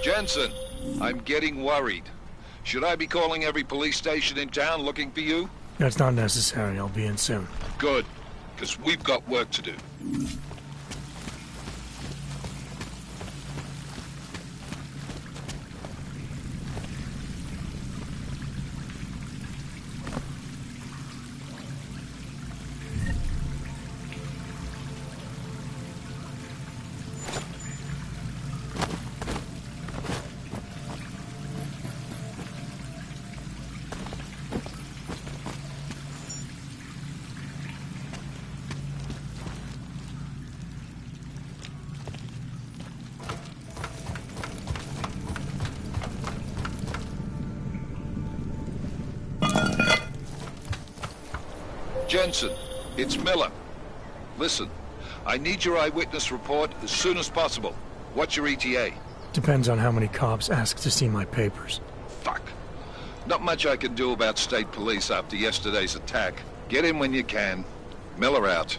Jensen, I'm getting worried. Should I be calling every police station in town looking for you? That's not necessary. I'll be in soon. Good, because we've got work to do. Jensen, it's Miller. Listen, I need your eyewitness report as soon as possible. What's your ETA? Depends on how many cops ask to see my papers. Fuck. Not much I can do about state police after yesterday's attack. Get in when you can. Miller out.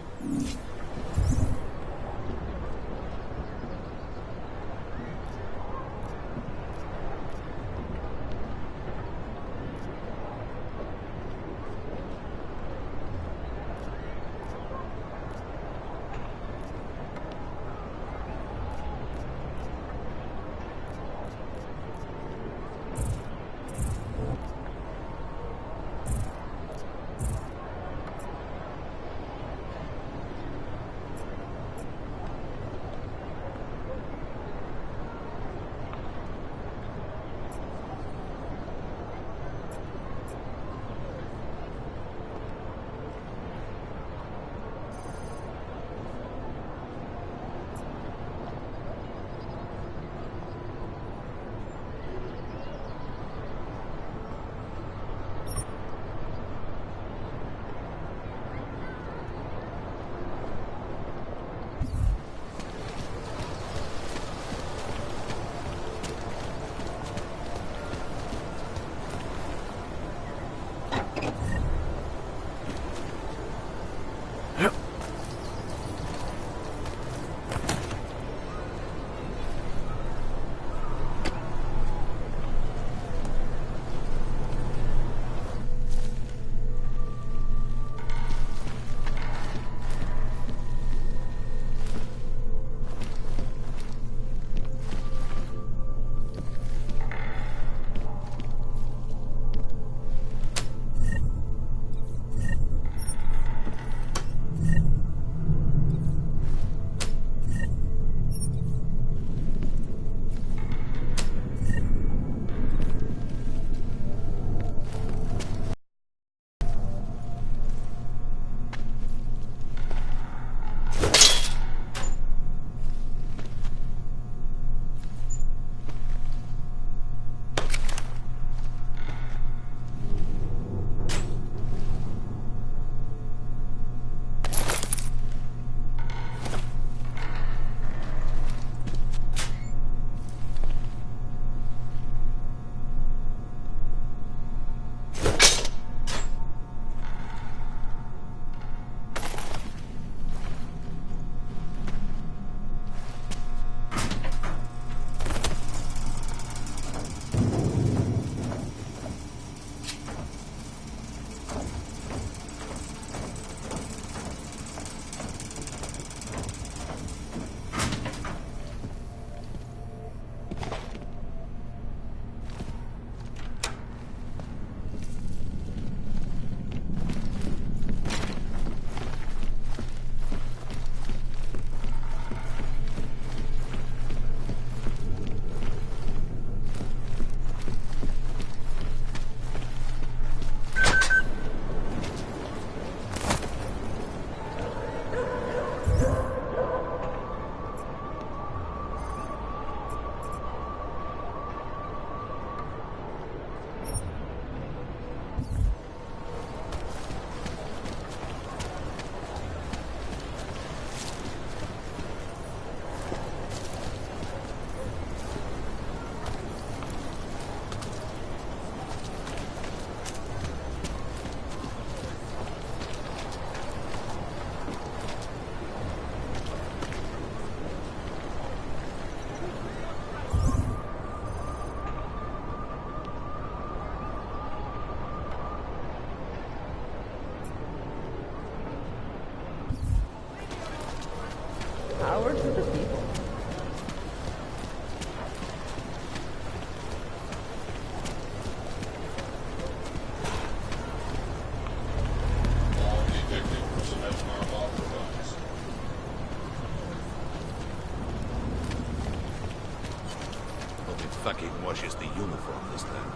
fucking washes the uniform this time.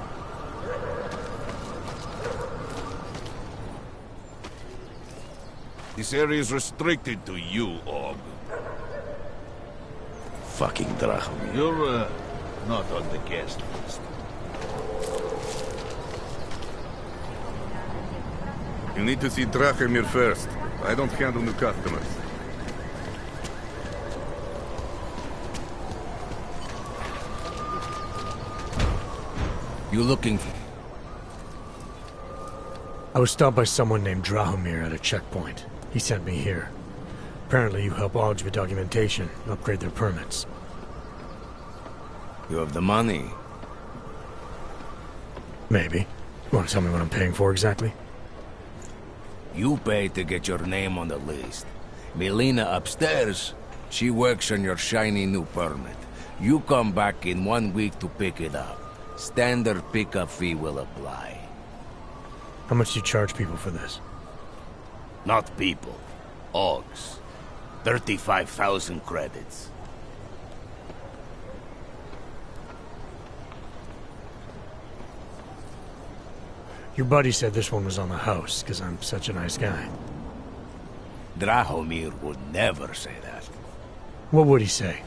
This area is restricted to you, Og. Fucking Dracomir. You're, not on the guest list. You need to see Dracomir first. I don't handle new customers. You looking for... I was stopped by someone named Drahomir at a checkpoint. He sent me here. Apparently you help Augs with documentation, upgrade their permits. You have the money? Maybe. You want to tell me what I'm paying for exactly? You pay to get your name on the list. Melina upstairs, she works on your shiny new permit. You come back in 1 week to pick it up. Standard pickup fee will apply. How much do you charge people for this? Not people. Augs. 35,000 credits. Your buddy said this one was on the house, because I'm such a nice guy. Drahomir would never say that. What would he say?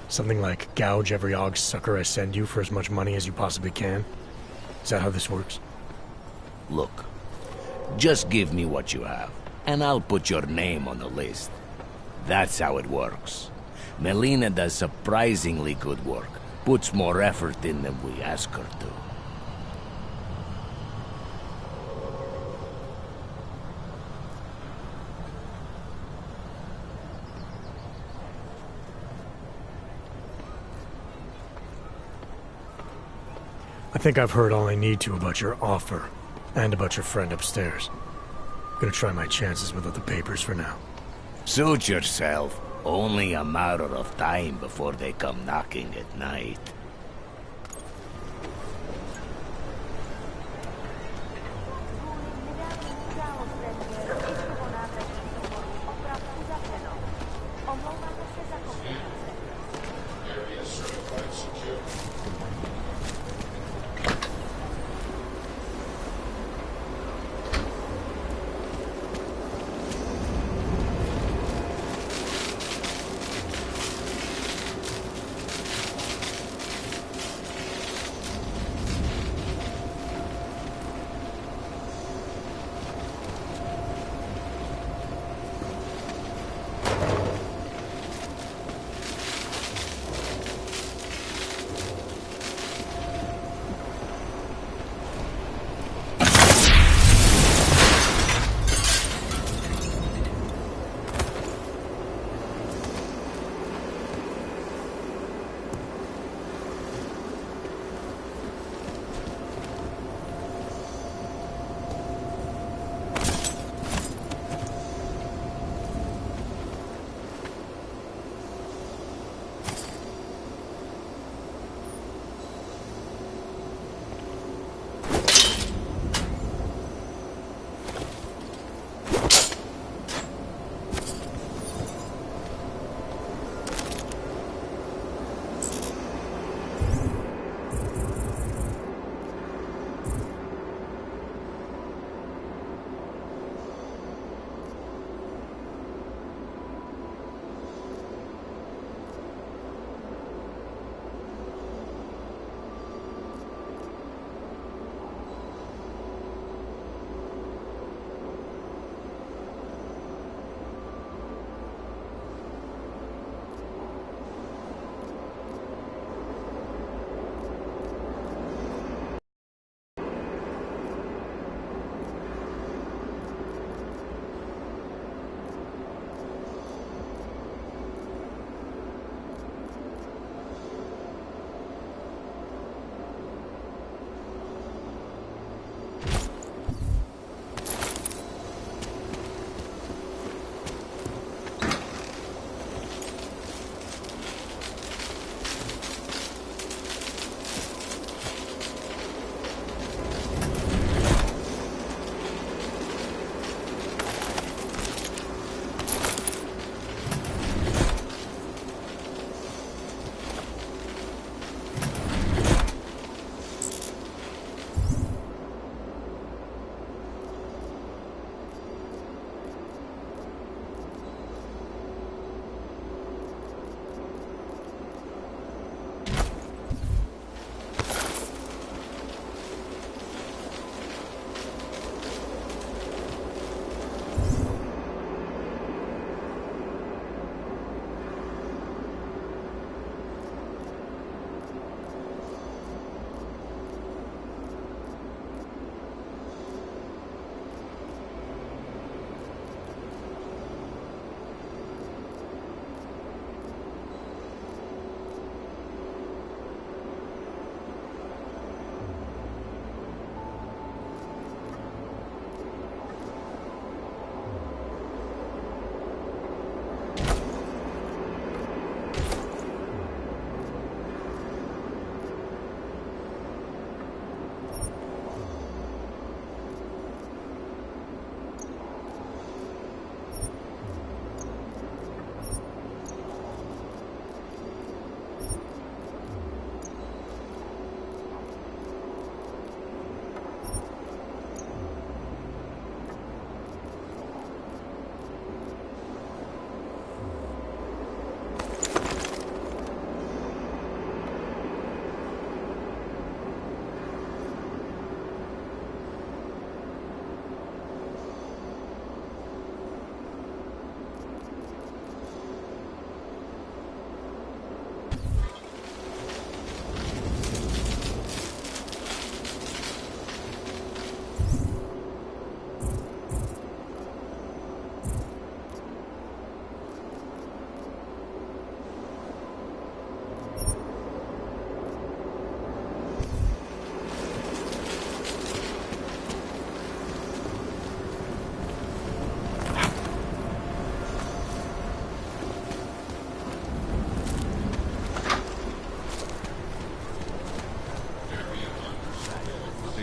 Something like, gouge every Aug sucker I send you for as much money as you possibly can? Is that how this works? Look, just give me what you have, and I'll put your name on the list. That's how it works. Melina does surprisingly good work, puts more effort in than we ask her to. I think I've heard all I need to about your offer, and about your friend upstairs. I'm gonna try my chances without the papers for now. Suit yourself. Only a matter of time before they come knocking at night.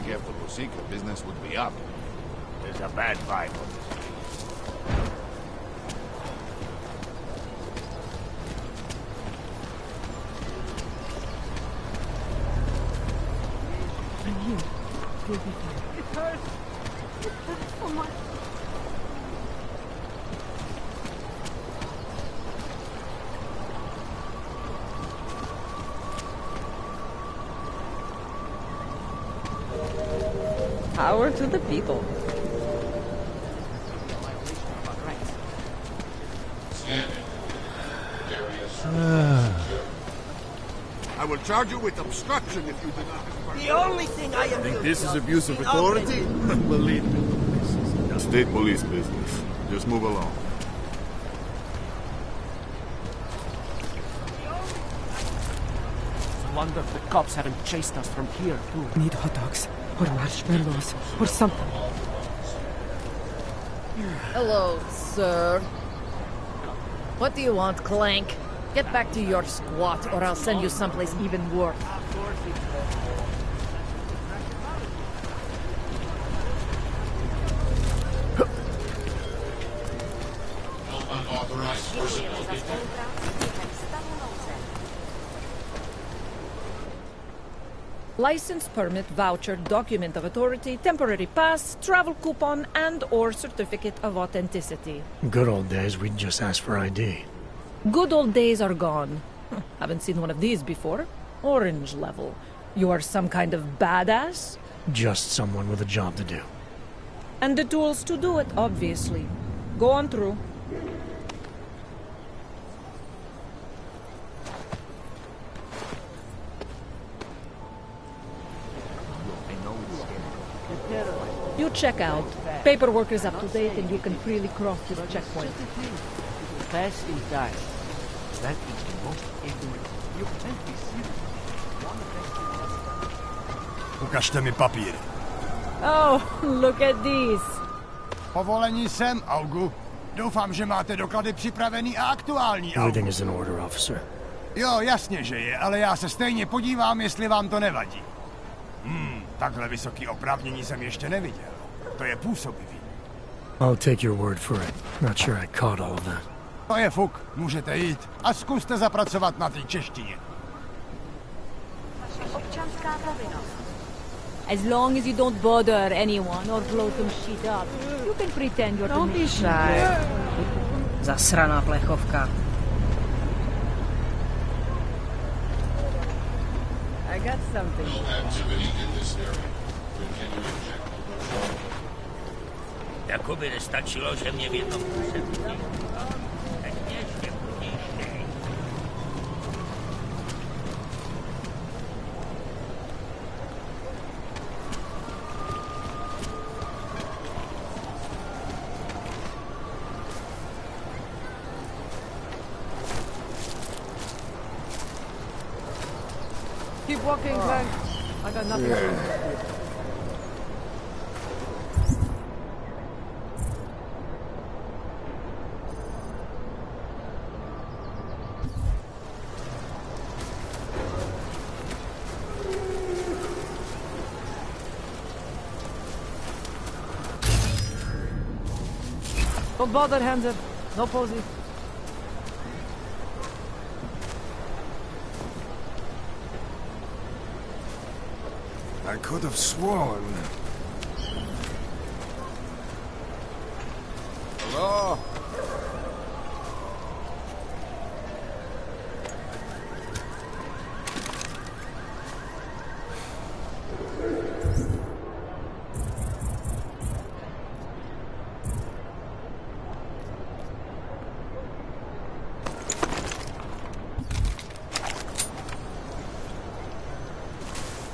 careful, Rosika. Business would be up. There's a bad vibe on this place. I'm here. You'll be fine. It hurts. It hurts so much. Power to the people. I will charge you with obstruction if you do not. The only thing I am Think this is abuse of authority? Believe me, this is not state police business. Just move along. Wonder if the cops haven't chased us from here, too. Need hot dogs, or marshmallows, or something. Hello, sir. What do you want, Clank? Get back to your squat, or I'll send you someplace even worse. License, permit, voucher, document of authority, temporary pass, travel coupon, and/or certificate of authenticity. Good old days, we'd just ask for ID. Good old days are gone. Haven't seen one of these before. Orange level. You are some kind of badass? Just someone with a job to do. And the tools to do it, obviously. Go on through. You check out. Paperwork is up to date and you can freely cross this checkpoint. Pass in time. That is the most ignorant. You can't be serious. Ukažte mi papíry. Oh, look at these. Povolení sem, Augu. Doufám, že máte doklady připravený a aktuální, Augu. Everything is in order, officer. Jo, jasně, že je, ale já se stejně podívám, jestli vám to nevadí. Takhle vysoký oprávnění jsem ještě neviděl. To je působivý. I'll take your word for it. Not sure I caught all of that. To je fuk, můžete jít a zkuste zapracovat na té češtině. Občanská povinnost. As long as you don't bother anyone or blow some shit up, you can pretend you're Don't be shy. Zasraná plechovka. I got something. Jakoby nestačilo, že mě v jednom kuse vidí. Tak mě ještě budíš. Keep walking, Clank. I got nothing to do. Don't bother, Hanser. No posing. I could have sworn. Hello?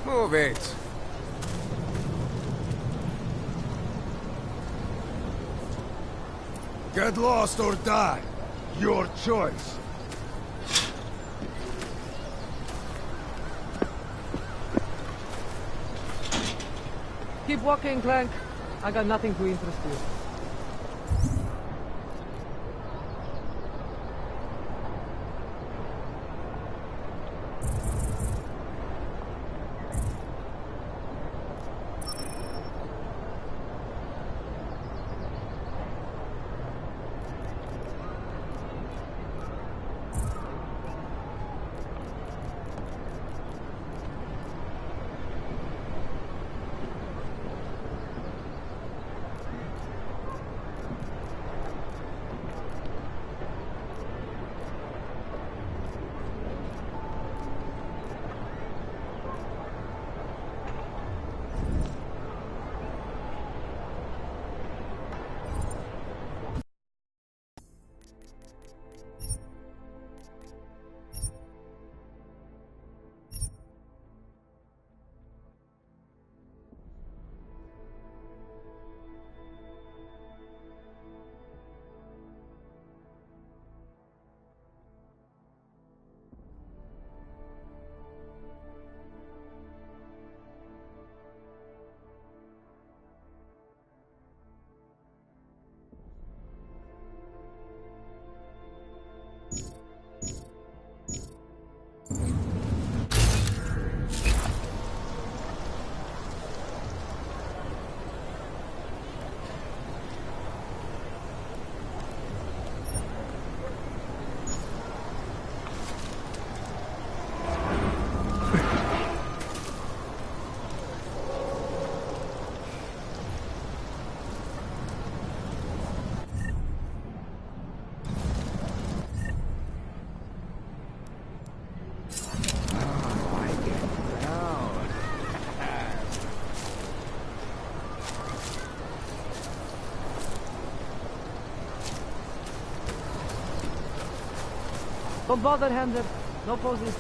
Move it. Get lost or die. Your choice. Keep walking, Clank. I got nothing to interest you. Don't bother, Hander. No poses.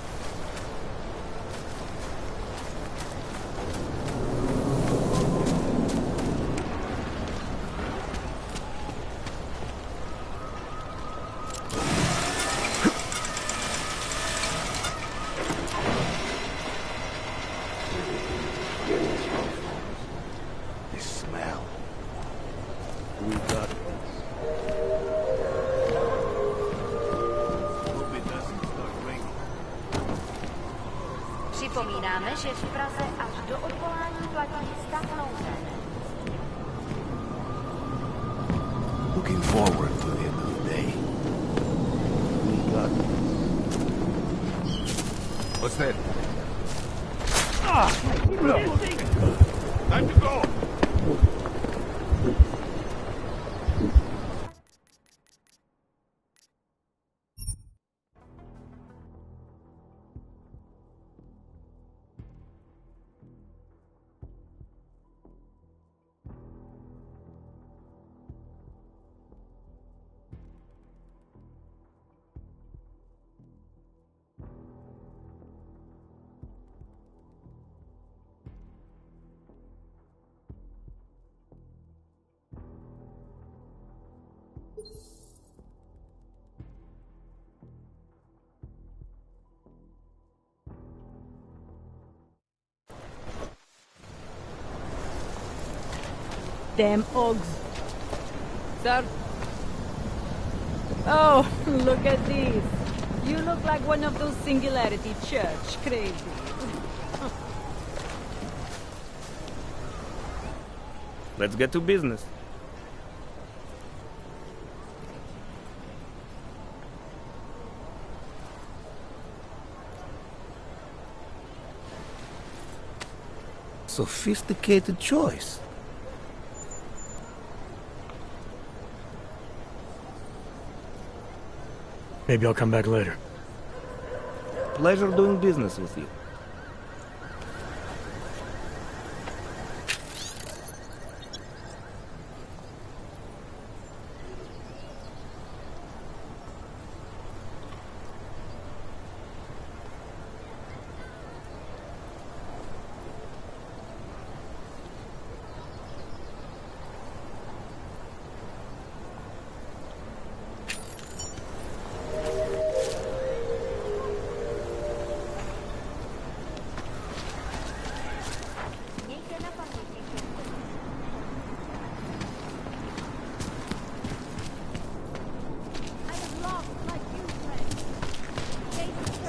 Připomínáme, že v Praze až do odvolání platí stav nouze. Looking forward to the end of the day. We got... What's that? Time to go! Damn Ogs. Sir? Oh, look at this. You look like one of those Singularity Church crazy. Let's get to business. Sophisticated choice. Maybe I'll come back later. Pleasure doing business with you.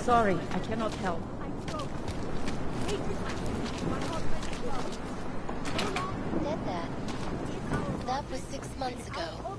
Sorry, I cannot help. Did that? That was 6 months ago.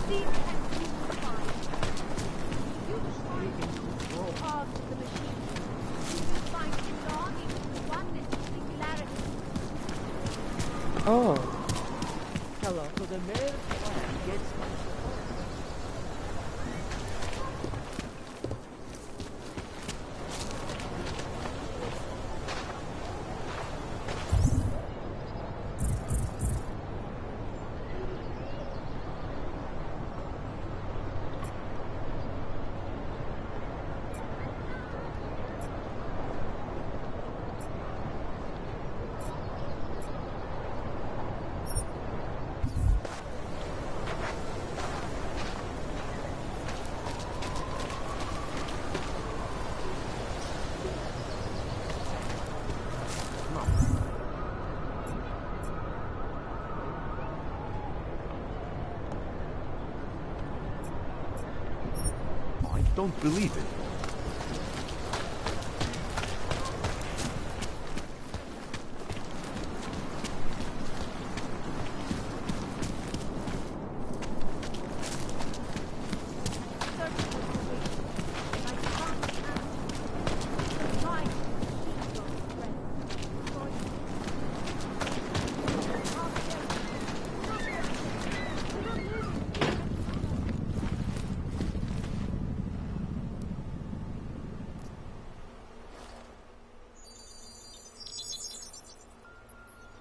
Proceed and you will find. You destroy of the machine. You will find belonging to oneness and singularity. Oh. Hello. So the mayor's plan gets my support. I don't believe it.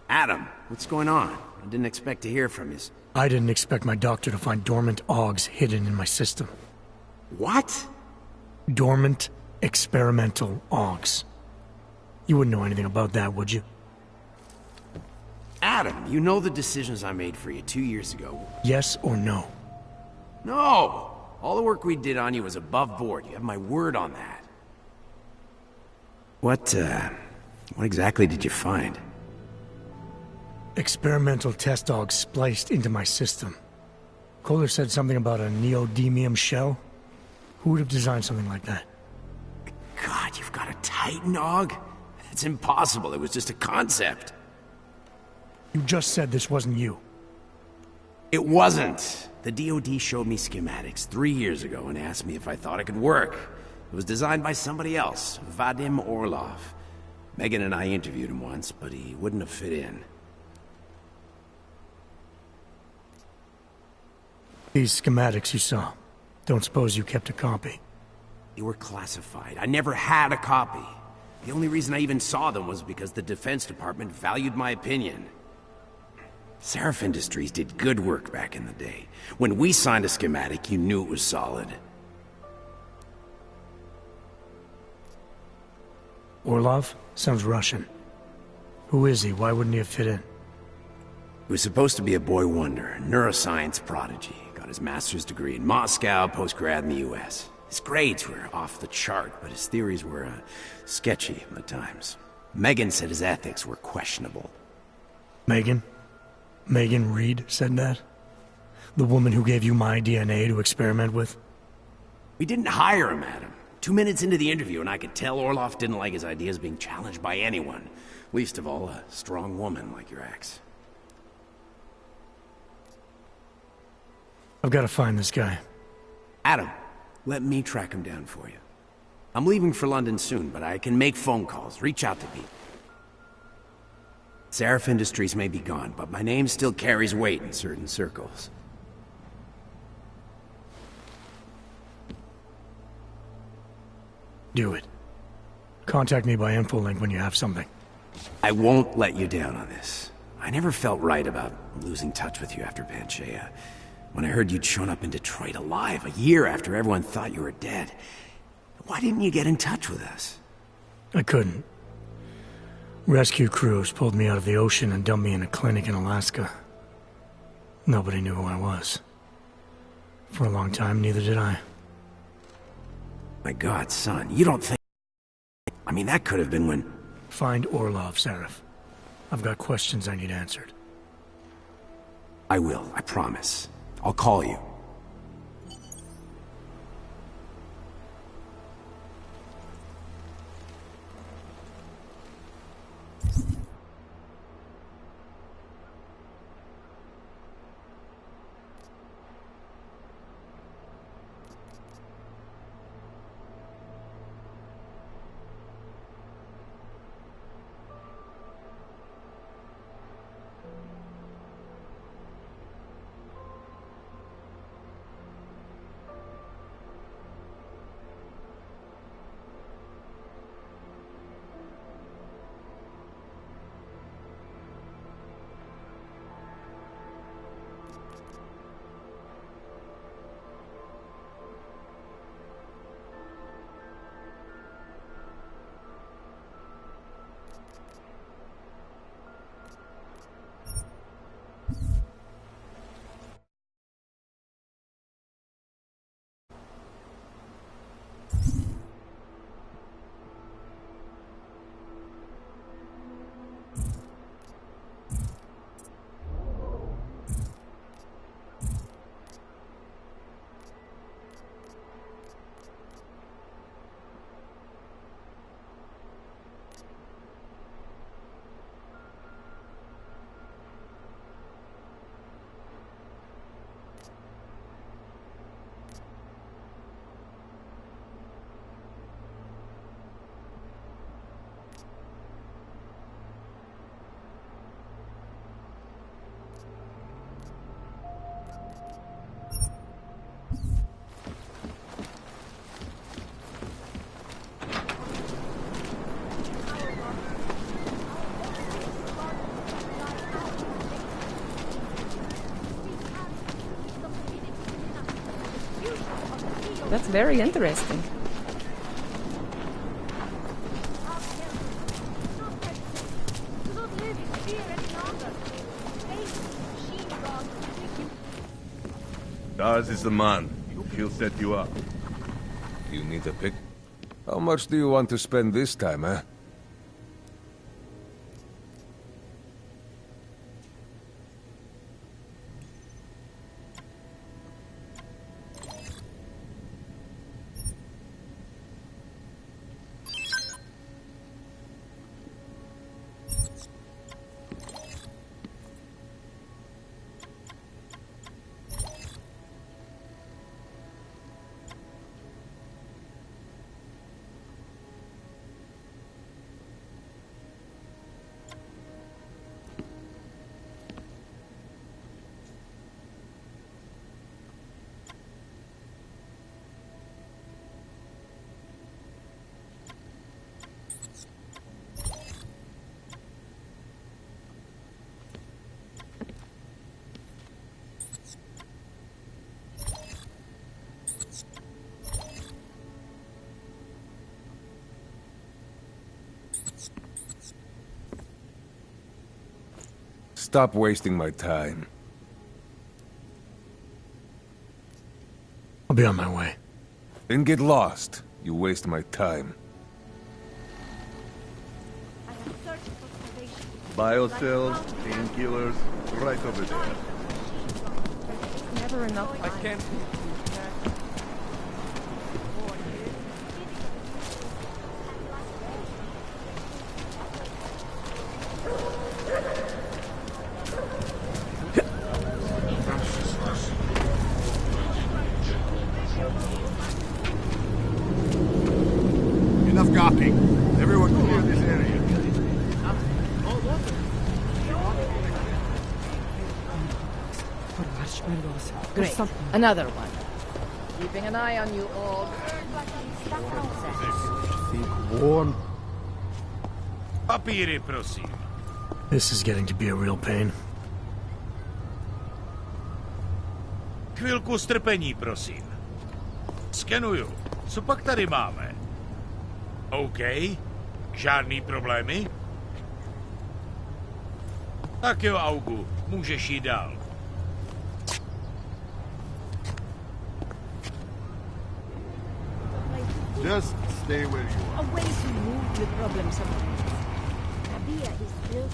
Adam, what's going on? I didn't expect to hear from you. I didn't expect my doctor to find dormant augs hidden in my system. What? Dormant experimental augs. You wouldn't know anything about that, would you? Adam, you know the decisions I made for you 2 years ago. Yes or no? No! All the work we did on you was above board. You have my word on that. What exactly did you find? Experimental test dogs spliced into my system. Kohler said something about a neodymium shell. Who would have designed something like that? God, you've got a Titan dog? It's impossible. It was just a concept. You just said this wasn't you. It wasn't. The DoD showed me schematics 3 years ago and asked me if I thought it could work. It was designed by somebody else, Vadim Orlov. Megan and I interviewed him once, but he wouldn't have fit in. These schematics you saw. Don't suppose you kept a copy? They were classified. I never had a copy. The only reason I even saw them was because the Defense Department valued my opinion. Seraph Industries did good work back in the day. When we signed a schematic, you knew it was solid. Orlov? Sounds Russian. Who is he? Why wouldn't he have fit in? He was supposed to be a boy wonder, neuroscience prodigy. Got his master's degree in Moscow, post-grad in the US. His grades were off the chart, but his theories were sketchy at times. Megan said his ethics were questionable. Megan? Megan Reed said that? The woman who gave you my DNA to experiment with? We didn't hire him, Adam. 2 minutes into the interview, and I could tell Orlov didn't like his ideas being challenged by anyone. Least of all, a strong woman like your ex. I've got to find this guy. Adam, let me track him down for you. I'm leaving for London soon, but I can make phone calls, reach out to people. Seraph Industries may be gone, but my name still carries weight in certain circles. Do it. Contact me by infolink when you have something. I won't let you down on this. I never felt right about losing touch with you after Panchea. When I heard you'd shown up in Detroit alive a year after everyone thought you were dead. Why didn't you get in touch with us? I couldn't. Rescue crews pulled me out of the ocean and dumped me in a clinic in Alaska. Nobody knew who I was. For a long time, neither did I. My God, son, you don't think... I mean, that could have been when... Find Orlov, Seraph. I've got questions I need answered. I will, I promise. I'll call you. That's very interesting. Do not live in fear any longer. Face machine dogs will take you. Daz is the man. He'll set you up. You need a pick? How much do you want to spend this time, eh? Stop wasting my time. I'll be on my way. Then get lost. You waste my time. I am searching for salvation. Biocells, painkillers, right over there. It's never enough. I can't... Enough gawking. Everyone clear this area. For marshmallows. Great. Another one. Keeping an eye on you all. Think warm. Papíry, prosím. This is getting to be a real pain. Chvilku strpení, prosím. Skenuju. Co pak tady máme? OK. Žádný problémy? Tak jo, Augu. Můžeš jít dál. Just stay where you are. A way to move the problem sometimes. Rabia is built.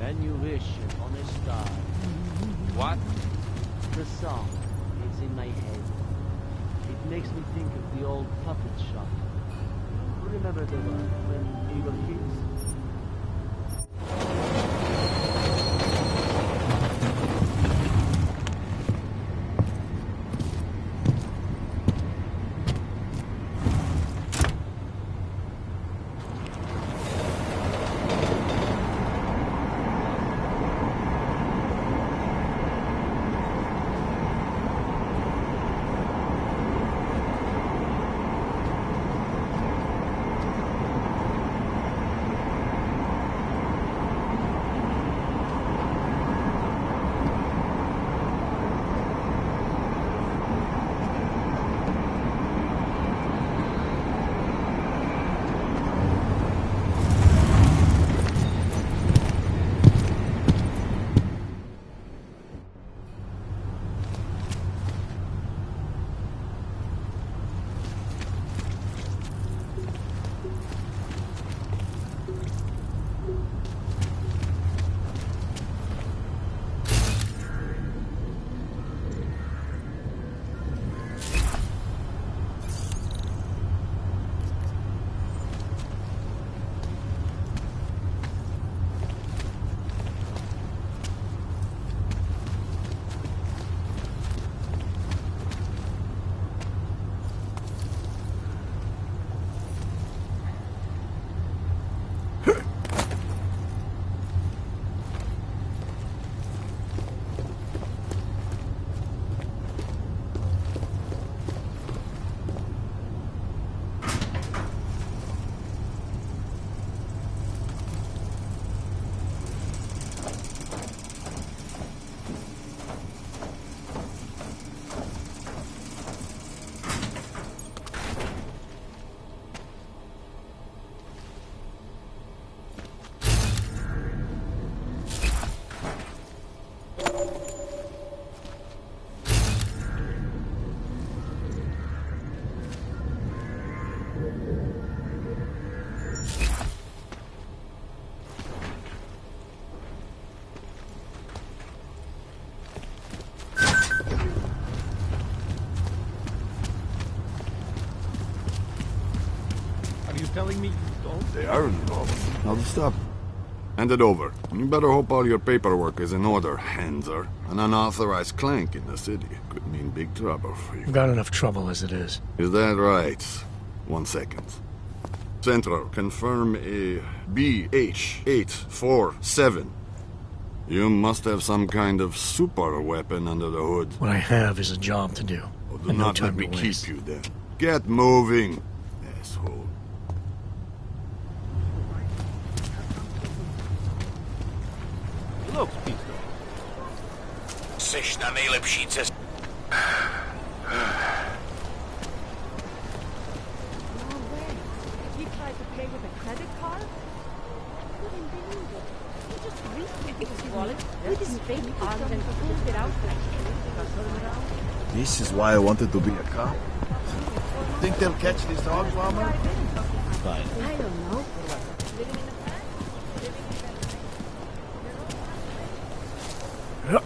When you wish on a star. What? The song is in my head. It makes me think of the old puppet shop. Remember the one when we were kids? they are involved. I'll stop. Hand it over. You better hope all your paperwork is in order, Hanser. An unauthorized clank in the city could mean big trouble for you. I've got enough trouble as it is. Is that right? 1 second. Central, confirm a BH-847. You must have some kind of super weapon under the hood. What I have is a job to do. Oh, do and not no time let me to waste. keep you then. Get moving, asshole. Look, Peter. Seš na nejlepší cestě. You tried to pay with a credit card? Couldn't believe it. You just reached into his wallet with his fake arms and pulled it out. This is why I wanted to be a cop. Think they'll catch these dogs, Mama? Fine. I don't know. Yep.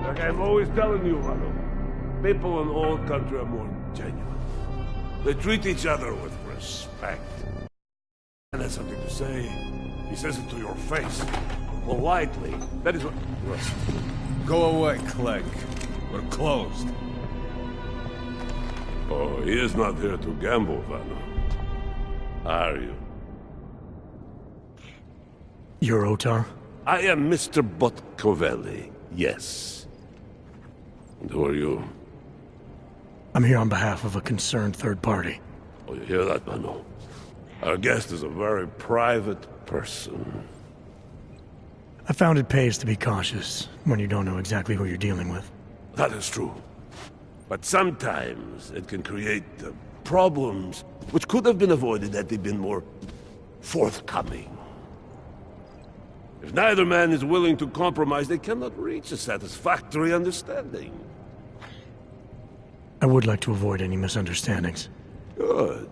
Like I'm always telling you, Rado, people in all country are more genuine. They treat each other with respect. And has something to say, he says it to your face. Politely. That is what... Go away, Clegg. We're closed. Oh, he is not here to gamble, Vanna. Are you? You're Otar? I am Mr. Botkovelli, yes. And who are you? I'm here on behalf of a concerned third party. Oh, you hear that, Mano? Our guest is a very private person. I found it pays to be cautious when you don't know exactly who you're dealing with. That is true. But sometimes it can create problems which could have been avoided had they been more forthcoming. If neither man is willing to compromise, they cannot reach a satisfactory understanding. I would like to avoid any misunderstandings. Good.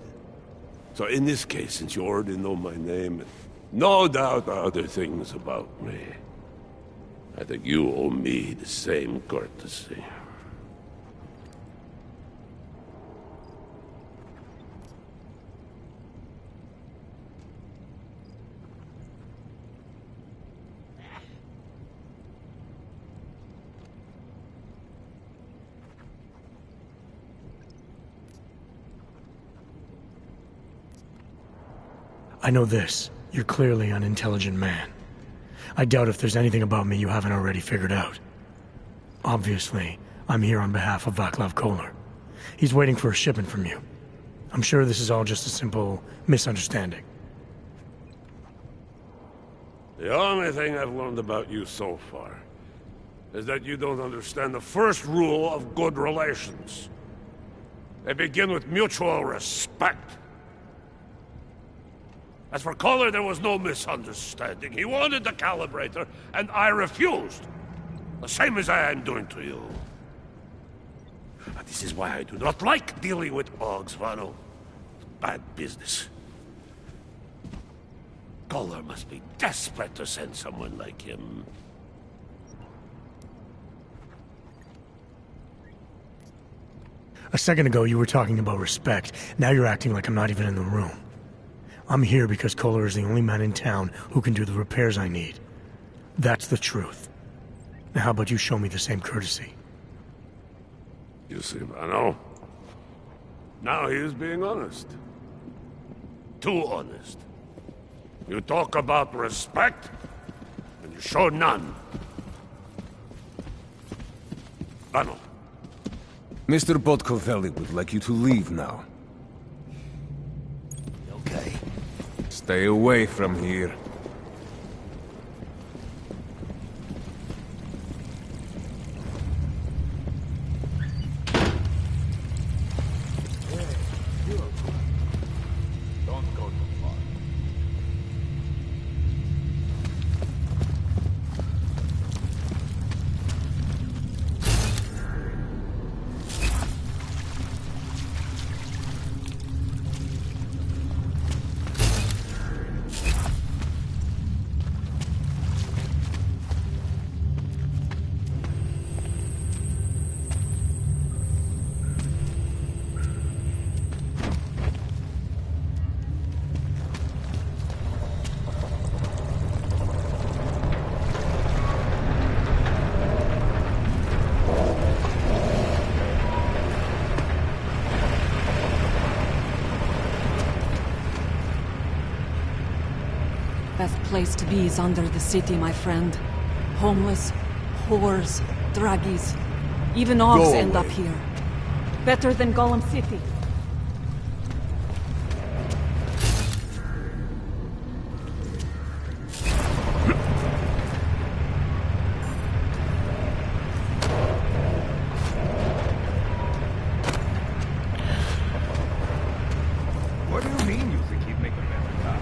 So in this case, since you already know my name, and no doubt other things about me, I think you owe me the same courtesy. I know this. You're clearly an intelligent man. I doubt if there's anything about me you haven't already figured out. Obviously, I'm here on behalf of Vaclav Kolar. He's waiting for a shipment from you. I'm sure this is all just a simple misunderstanding. The only thing I've learned about you so far is that you don't understand the first rule of good relations. They begin with mutual respect. As for Kohler, there was no misunderstanding. He wanted the calibrator, and I refused. The same as I am doing to you. This is why I do not like dealing with Augs, Vano. Bad business. Kohler must be desperate to send someone like him. A second ago, you were talking about respect. Now you're acting like I'm not even in the room. I'm here because Kohler is the only man in town who can do the repairs I need. That's the truth. Now how about you show me the same courtesy? You see, Vano? Now he is being honest. Too honest. You talk about respect, and you show none. Vano. Mr. Botkovelli would like you to leave now. Okay. Stay away from here. Don't go too far. Best place to be is under the city, my friend. Homeless, whores, druggies. Even Augs end up here. Better than Golem City. What do you mean you think he'd make a better cop?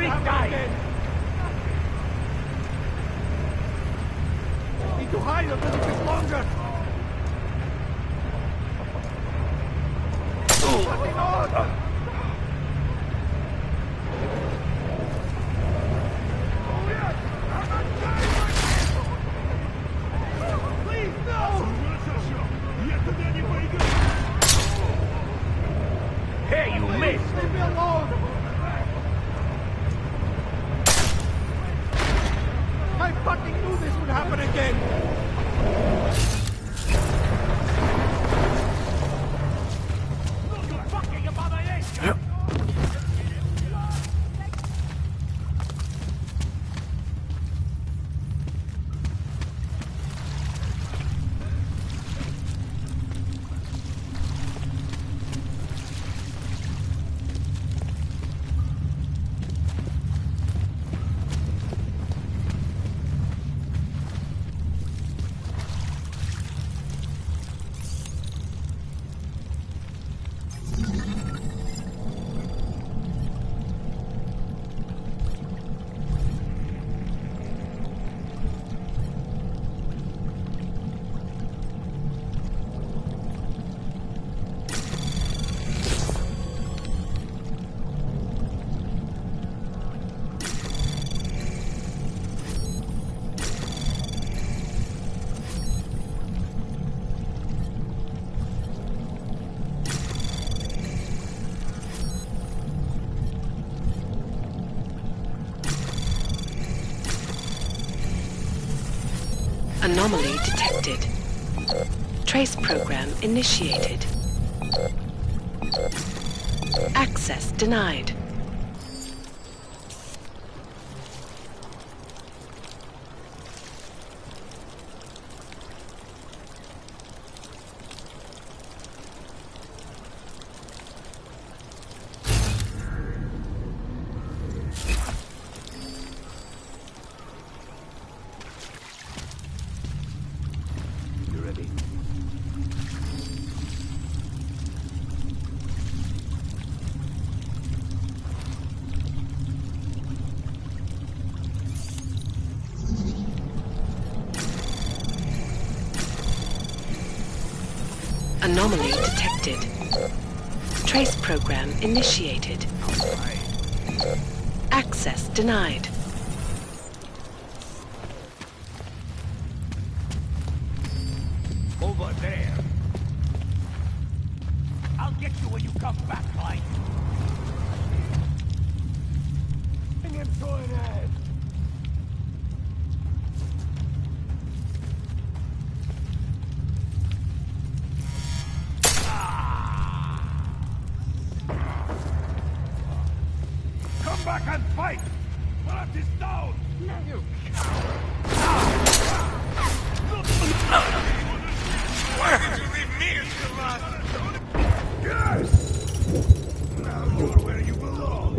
die! Need to hide a little bit longer! Nothing on! Hey, you missed! Leave me alone! I fucking knew this would happen again! Anomaly detected. Trace program initiated. Access denied. Anomaly detected. Trace program initiated. Access denied. Over there. I'll get you when you come back, Clyde. Bring him to an end. Come back and fight! Bart is down! You Why did you leave me in the last? Yes! Now you're where you belong.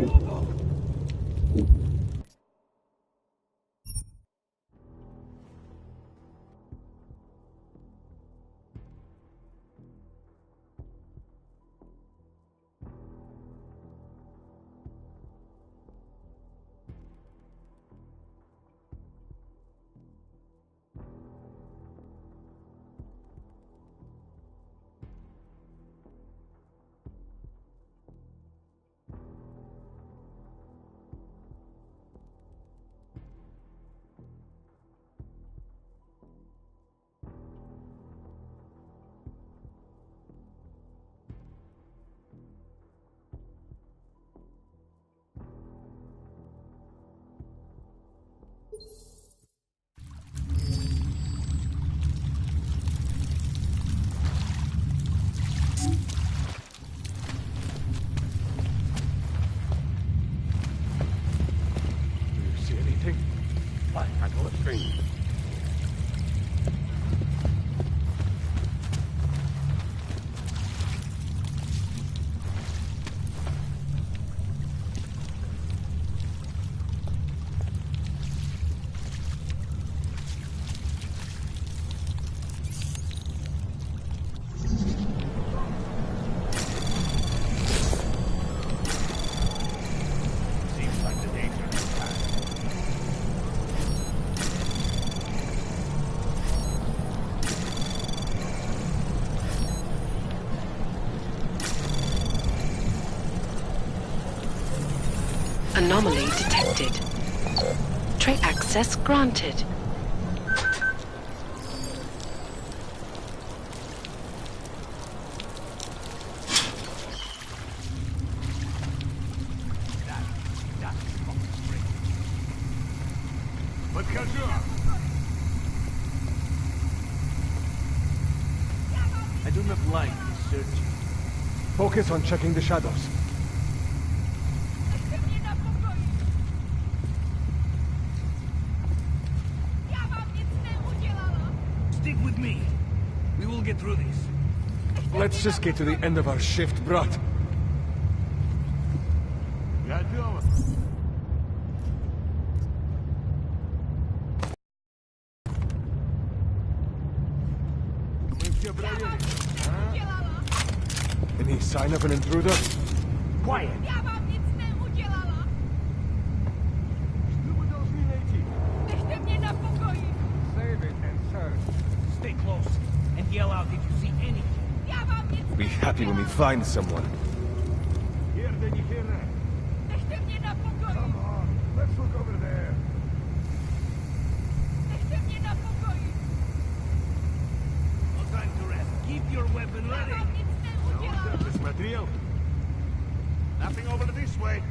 Seems like the danger detected. Tray access granted. I do not like this search. Focus on checking the shadows. Stick with me. We will get through this. Let's just get to the end of our shift, brat. Any sign of an intruder? Quiet! Save it and search. Stay close and yell out if you see anything. Be happy when we find someone. Come on, let's look over there. No time to rest. Keep your weapon ready. Nothing over this way.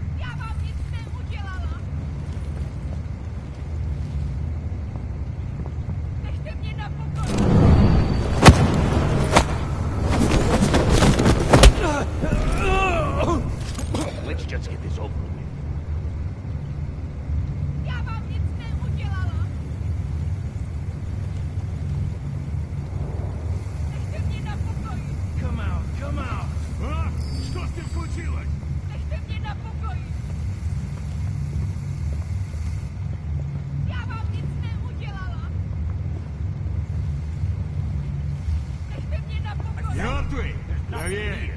Let's just get this over with. Come out, come out. Что с ним случилось? Мертвый? Проверь.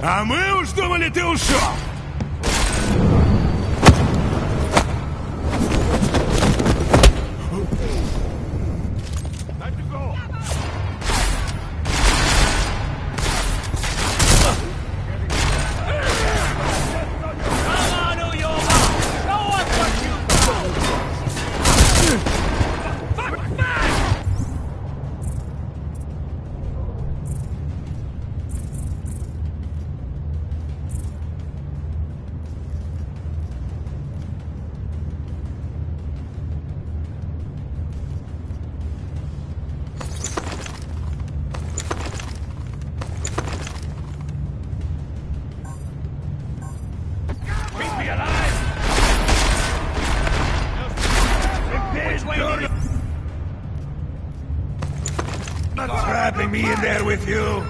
А мы уж думали, ты ушел! Not trapping me in there with you.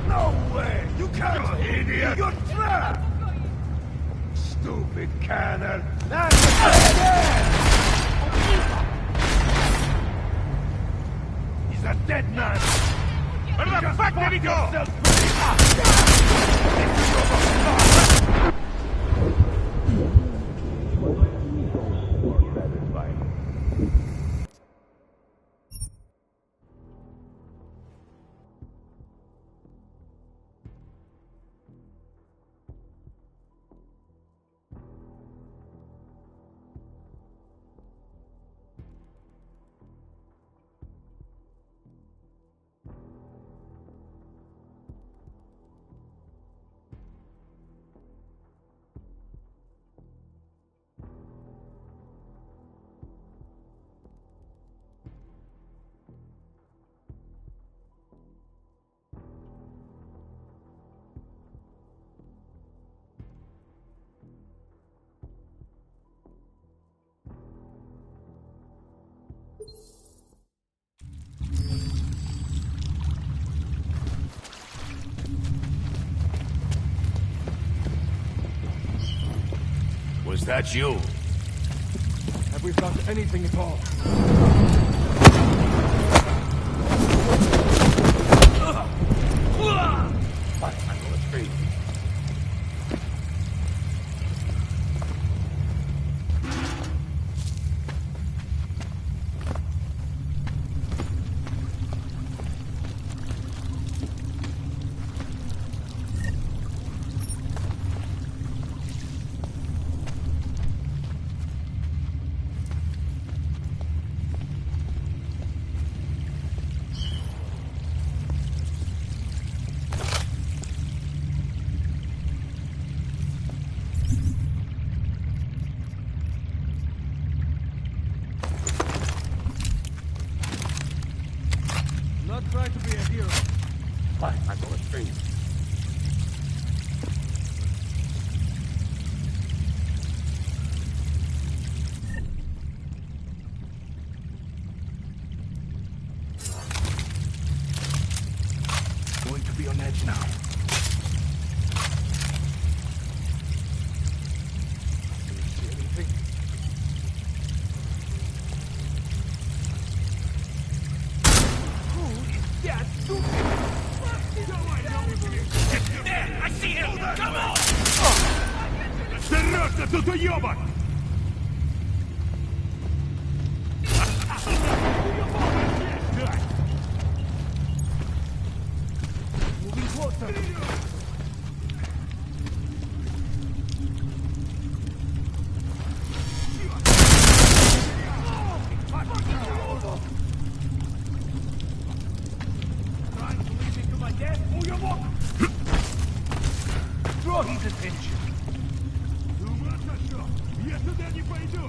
No way! You can't, you idiot! You're trapped! Stupid cannon! He's a dead man! Where the fuck did he go? Was that you? Have we found anything at all? I'm on the tree. tackle a thief. Going to be on edge now. See anything? That stupid! There! I see him! Come on! Серьезно, тут уёбок! Moving closer. Trying to lead me to my death? Oh, you walk! Draw his attention. С ума сошел? Я туда не пойду!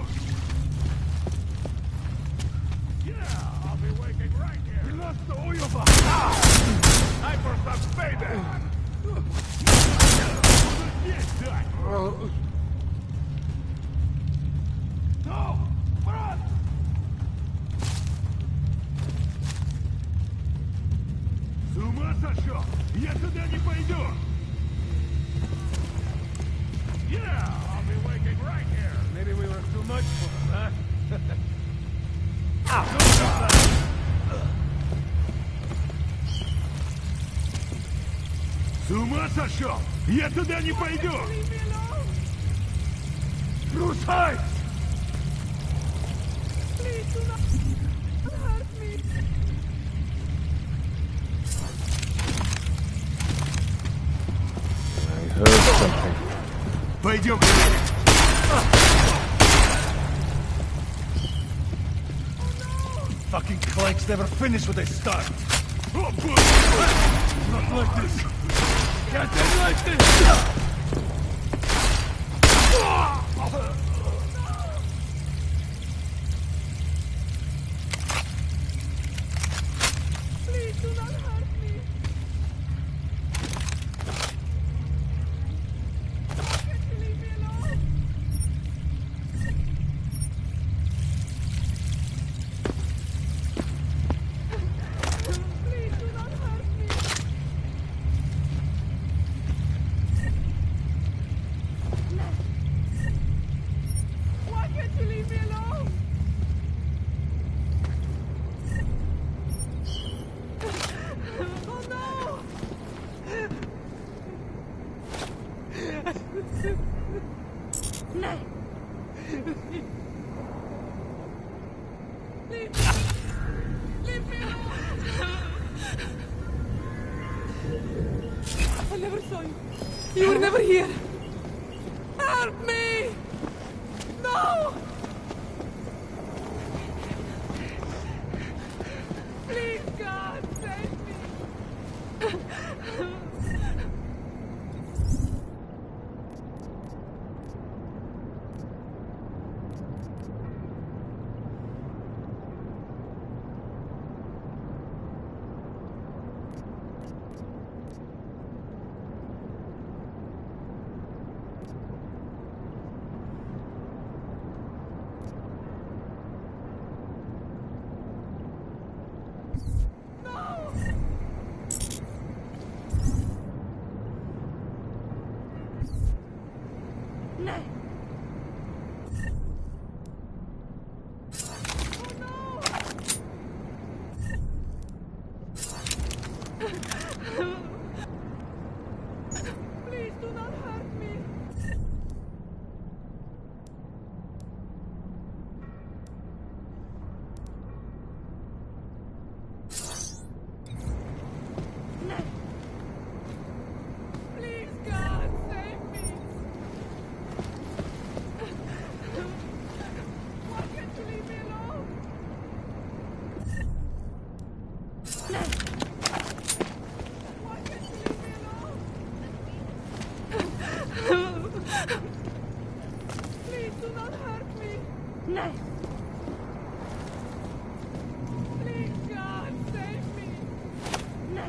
Yeah, I'll be waiting right here. Просто уёбок! Time for some payback. Здесь, дай! No! Run! С ума сошел? Я туда не пойду! Yeah, I'll be waiting right here. Maybe we were too much for him, huh? С ума сошел? Я туда не пойду! Брусай! Please do not hurt me. I heard something. Пойдем! Fucking clanks never finish what they start. Oh, boy. Not like this. Can't end like this. Please do not hurt me. Why can't you leave me alone? Please do not hurt me. Why can't you leave me alone? Oh no! No! Leave me alone! I never saw you. You were never here. Help me! No! Please, God, save me! No! Please do not hurt me. No. Please, God, save me. Why can't you leave me alone? No. Why can't you leave me alone? Please do not hurt me. No. Please, God, save me. No.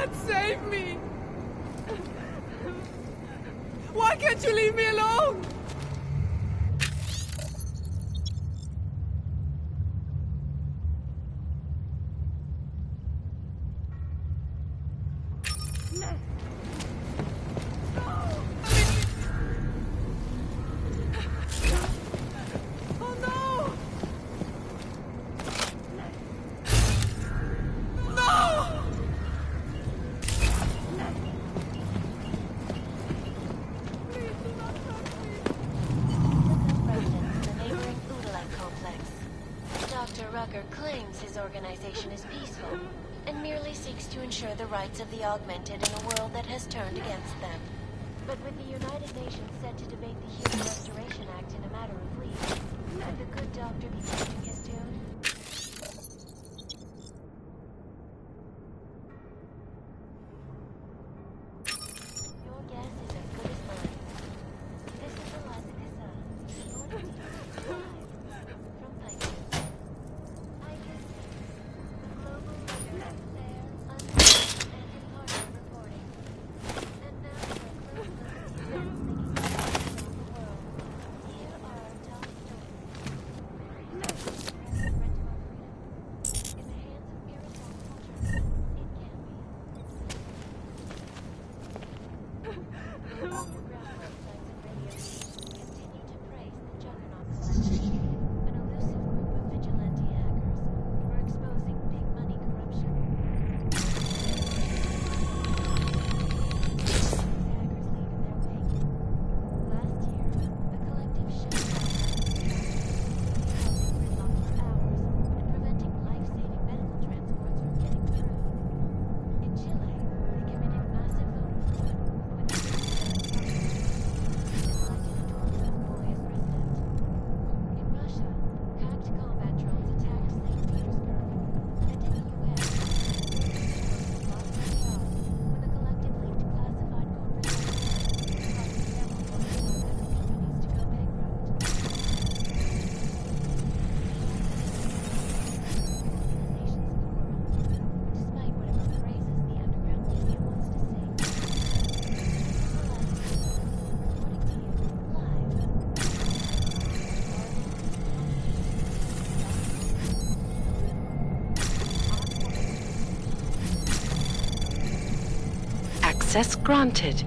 God, save me! Why can't you leave me alone? The rights of the augmented in a world that has turned against them. But with the United Nations set to debate the Human Restoration Act in a matter of weeks, could the good doctor be changing his tune? Your guess is as good as mine. This is Eliza Cassell, reporting to you live from Pikeville. I guess the global leader of fair, unfair, and impartial reporting. And now for a close look at the events making headlines around the world. Here are our top stories. Threat to our freedom. In the hands of irresponsible journalists, it can be. Underground websites and radio stations continue to praise the Juggernaut Collective, an elusive group of vigilante hackers for exposing big money corruption. These hackers lead in their wake. Last year, the collective shut down causing gridlock for hours and preventing life-saving medical transports from getting through. In Chile, they committed massive voter fraud when they elected a 12-year-old boy as president. In Russia, hacked combat drones attacked St. Petersburg. And in the U.S., lost their job when the collective leaked classified corporate documents, causing several Fortune 100 companies to go bankrupt. Organizations in the world, despite whatever praises the underground media wants to sing. Reporting to you live. Access granted.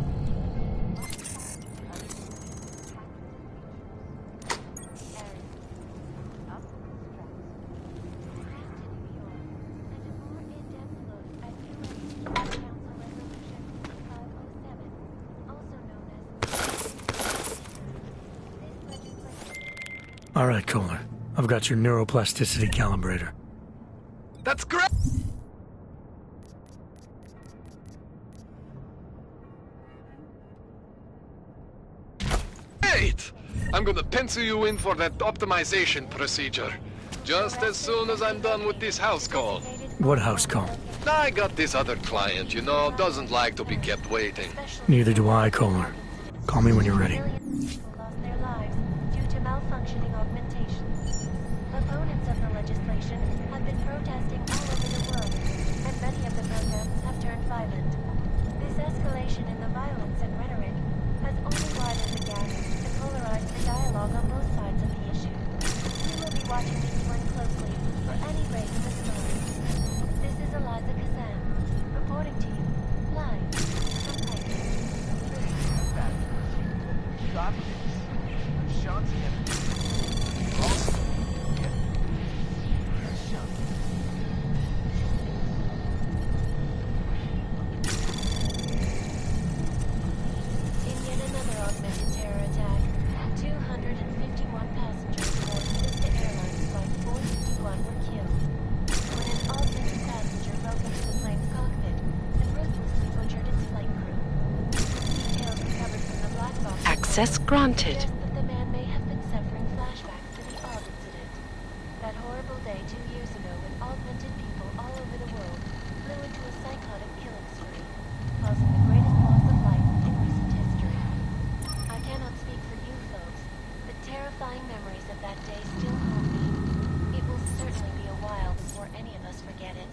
All right, Kohler. I've got your neuroplasticity calibrator. That's great! Great! I'm gonna pencil you in for that optimization procedure. Just as soon as I'm done with this house call. What house call? I got this other client, you know, doesn't like to be kept waiting. Neither do I, Kohler. Call me when you're ready. Lost their lives due to malfunctioning augmentations. Opponents of the legislation have been protesting all over the world, and many of the protests have turned violent. This escalation in the violence and rhetoric has only widened the gap and polarized the dialogue on both sides of the issue. We will be watching this one closely for any break in the story. This is Eliza Kazan, reporting to you, live from Pikeville. Got this. Shots together. Also, yeah. Shot. In yet another augmented terror attack, 251 passengers aboard Vista Airlines Flight 451 were killed when an augmented passenger broke into the plane's cockpit and ruthlessly butchered its flight crew. Details recovered from the black box Access granted. suggest that the man may have been suffering flashbacks to the Aug incident. That horrible day 2 years ago when augmented people all over the world flew into a psychotic killing spree, causing the greatest loss of life in recent history. I cannot speak for you folks, but terrifying memories of that day still haunt me. It will certainly be a while before any of us forget it.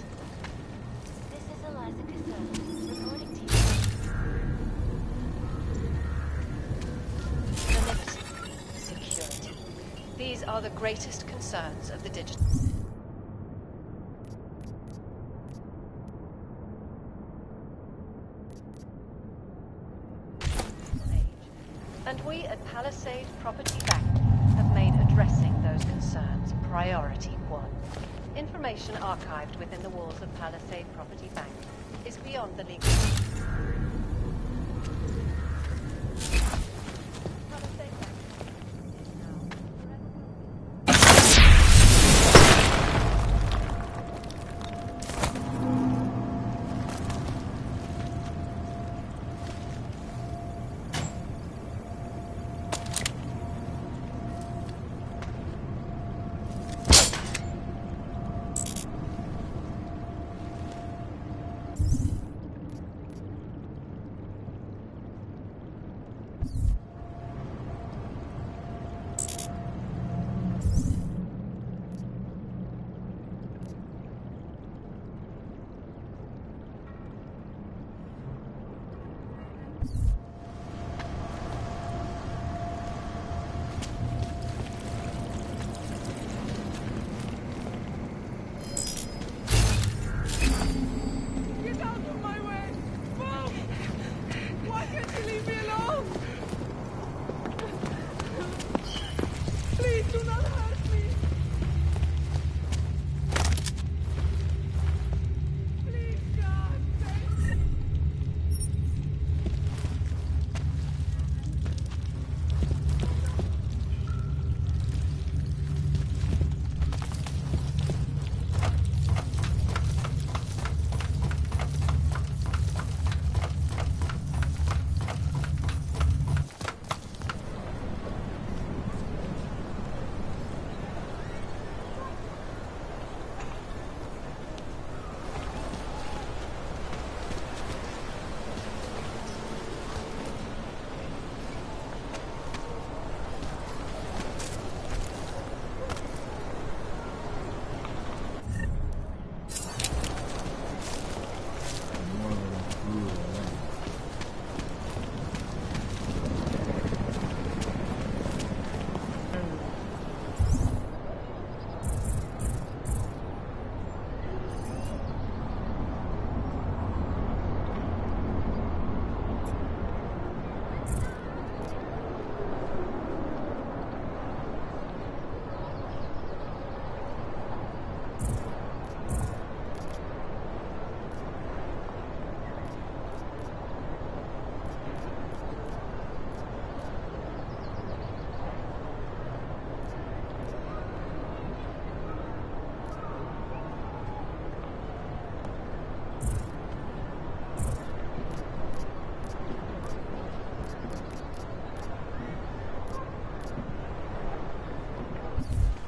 This is Eliza Cassell. are the greatest concerns of the digital age. And we at Palisade Property Bank have made addressing those concerns priority one. Information archived within the walls of Palisade Property Bank is beyond the legal.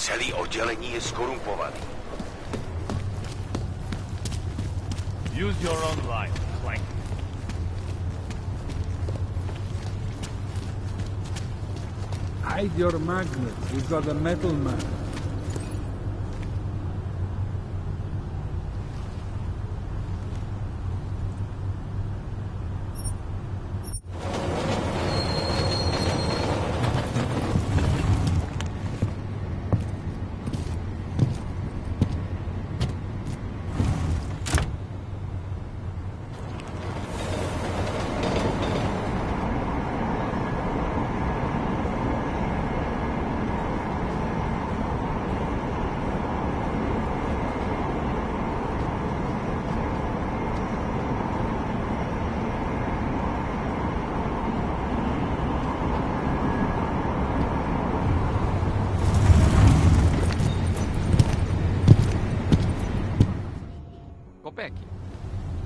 Celý oddělení je skorumpovaný. Use your own line, Clank. Hide your magnet. We've got a metal man.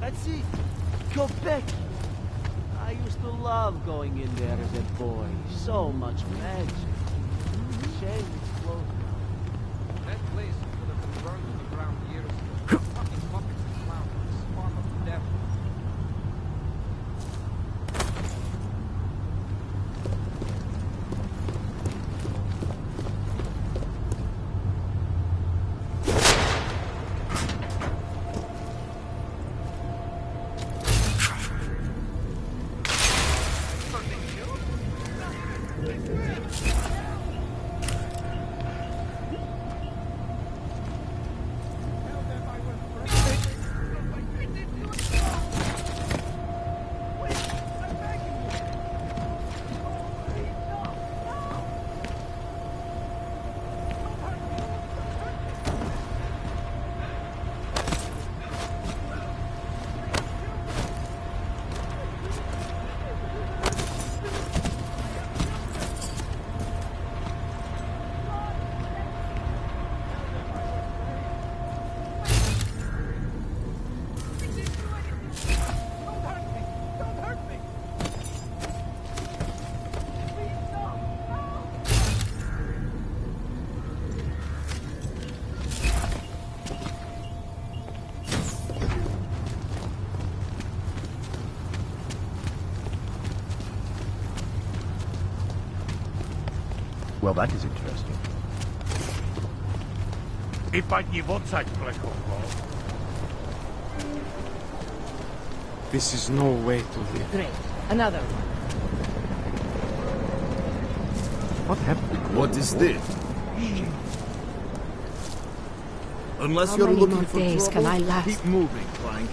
That's it. Quebec. I used to love going in there as a boy. So much magic. Shame it's closed now. That place could have been burned to the ground years ago. Fucking puppets and clowns. Spawn of the devil. Well, that is interesting. Vypadni odsaď, plechovko. This is no way to live. Great. Another one. What happened? What is this? Unless How you're many looking more for days trouble, can I last? keep moving, Clank.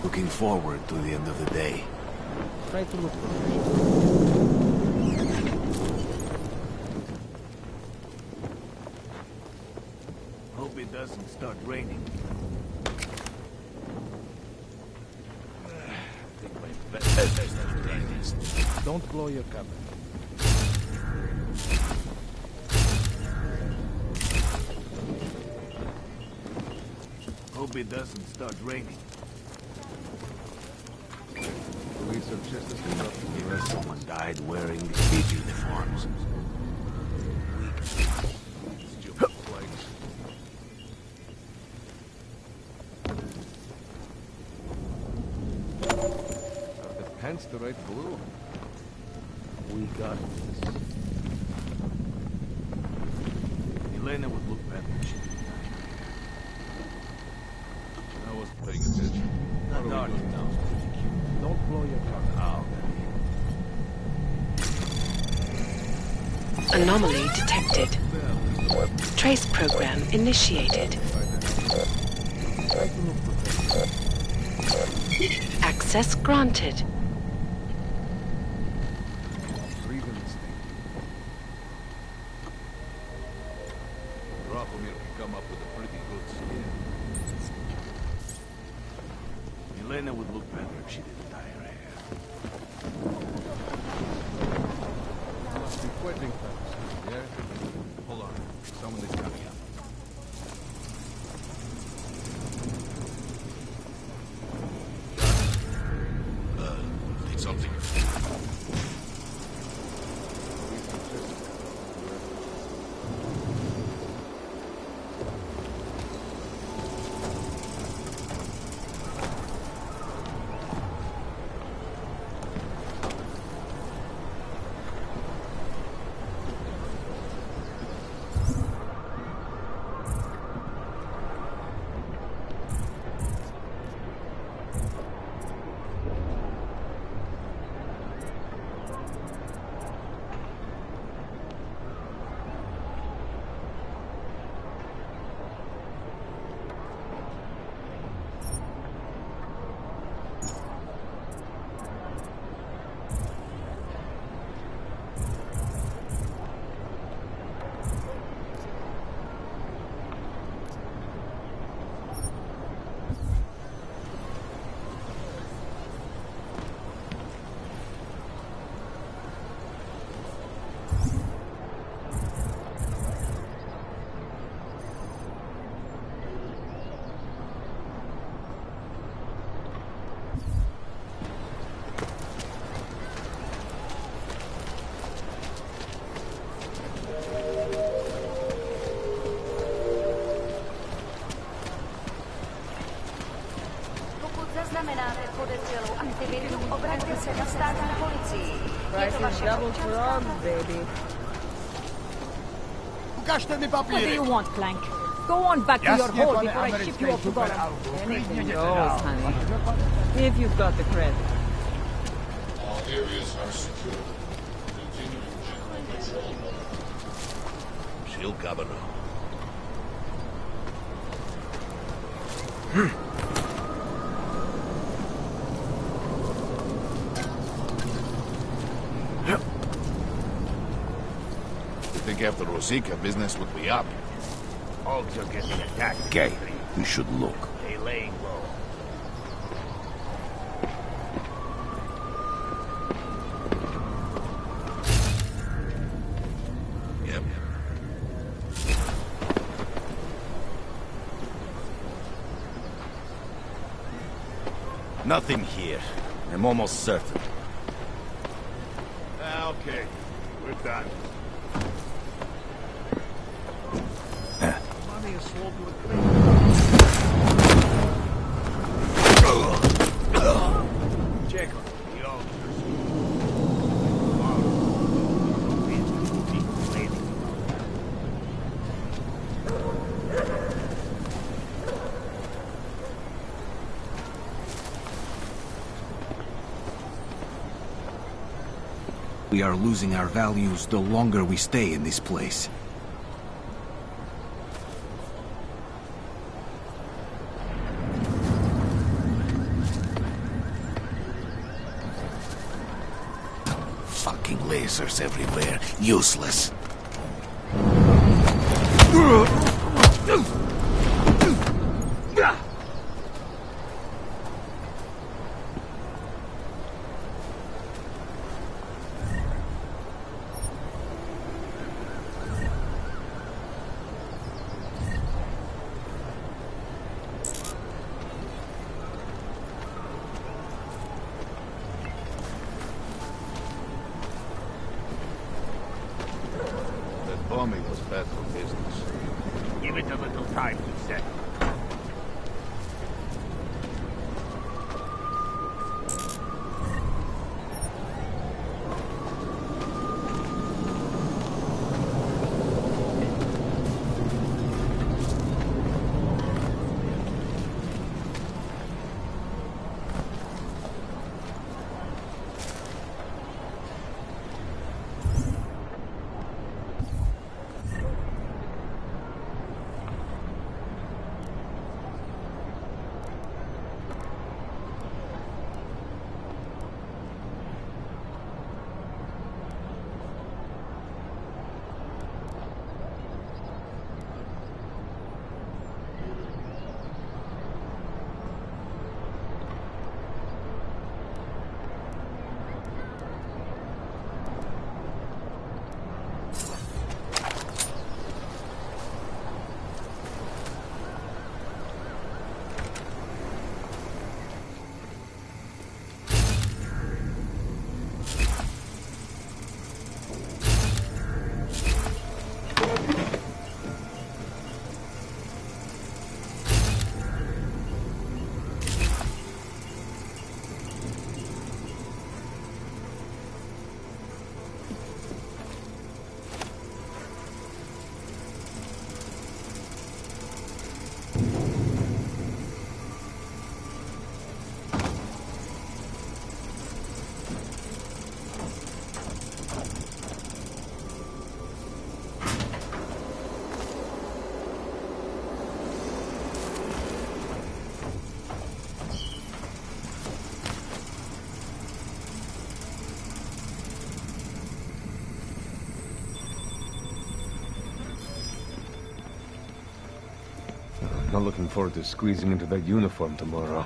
Looking forward to the end of the day. Try to look Hope it doesn't start raining. Don't blow your cover. Hope it doesn't start raining. Police are just as corrupt. Here someone died wearing these uniforms. Stupid flags. Are the pants the right blue? We got this. Elena would look better if she didn't die. I wasn't paying attention. Not dark now. Don't blow your cover. Anomaly detected. Trace program initiated. Access granted. Breathing instinct. Drapomir can come up with a pretty good skin. Elena would look better if she didn't dye her hair. Must be wedding times. Yeah? Hold on. Someone is coming up. Need something. Zaznamenáte podezřelou aktivitu, obraťte se na státní policii. Je to vaše double for us, baby. Ukažte mi What do papíry. you want, Clank? Go on back to your Jasně, hole pane before I ship you americký off to Gollum. superauto. Klidně Anything jděte goes, dál. honey. If you've got the credit. All areas are secure. Continuing general patrol. She'll cover now. You think after Rosika, business would be up? Hogs are getting attacked. Okay, we should look. They laying low. Nothing here. I'm almost certain. Okay, we're done. Money is sold to a Check on the We are losing our values the longer we stay in this place. Fucking lasers everywhere. Useless. That bombing was bad for business. Give it a little time to set. Not looking forward to squeezing into that uniform tomorrow.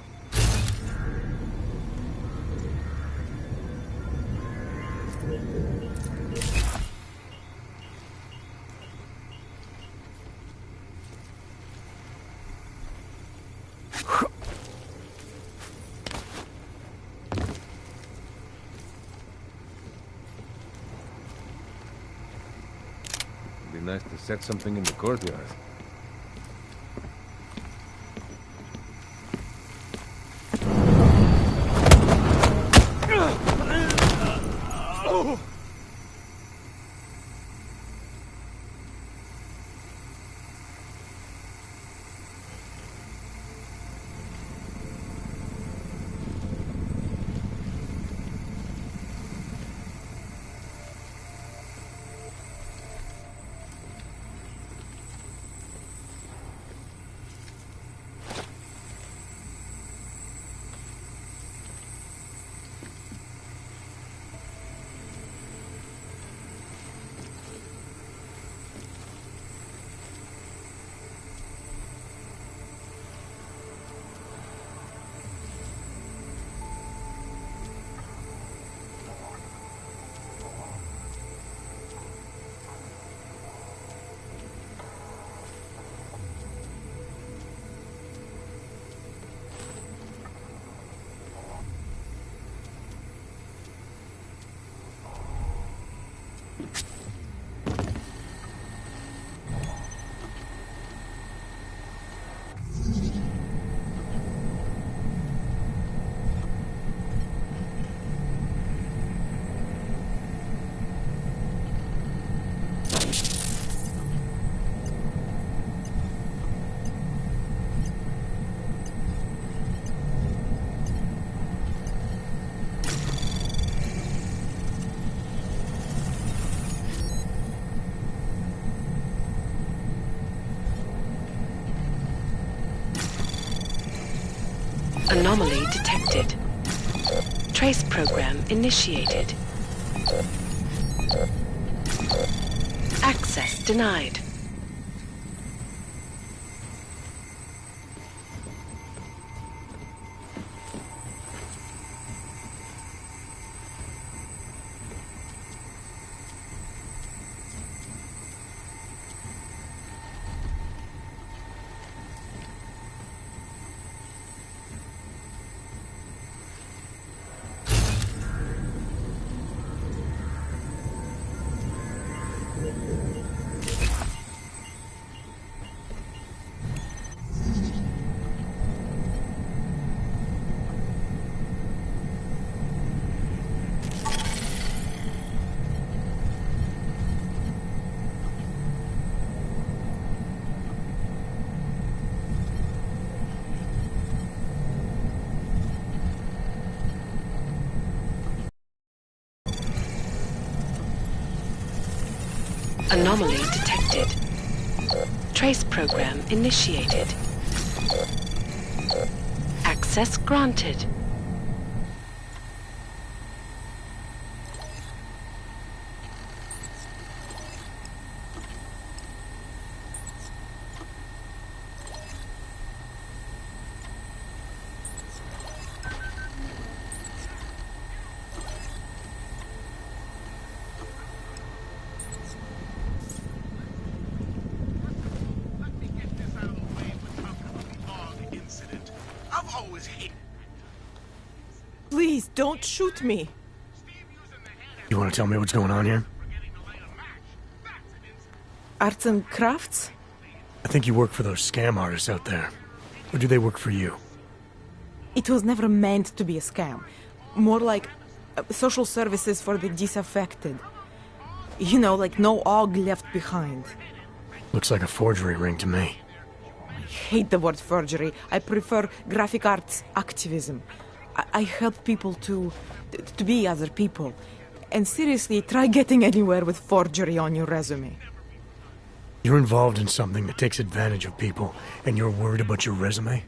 It'd be nice to set something in the courtyard. Anomaly detected. Trace program initiated. Access denied. Anomaly detected. Trace program initiated. Access granted. Please, don't shoot me. You want to tell me what's going on here? Arts and crafts? I think you work for those scam artists out there. Or do they work for you? It was never meant to be a scam. More like social services for the disaffected. You know, like no Og left behind. Looks like a forgery ring to me. I hate the word forgery. I prefer graphic arts activism. I help people to be other people. And seriously, try getting anywhere with forgery on your resume. You're involved in something that takes advantage of people, and you're worried about your resume?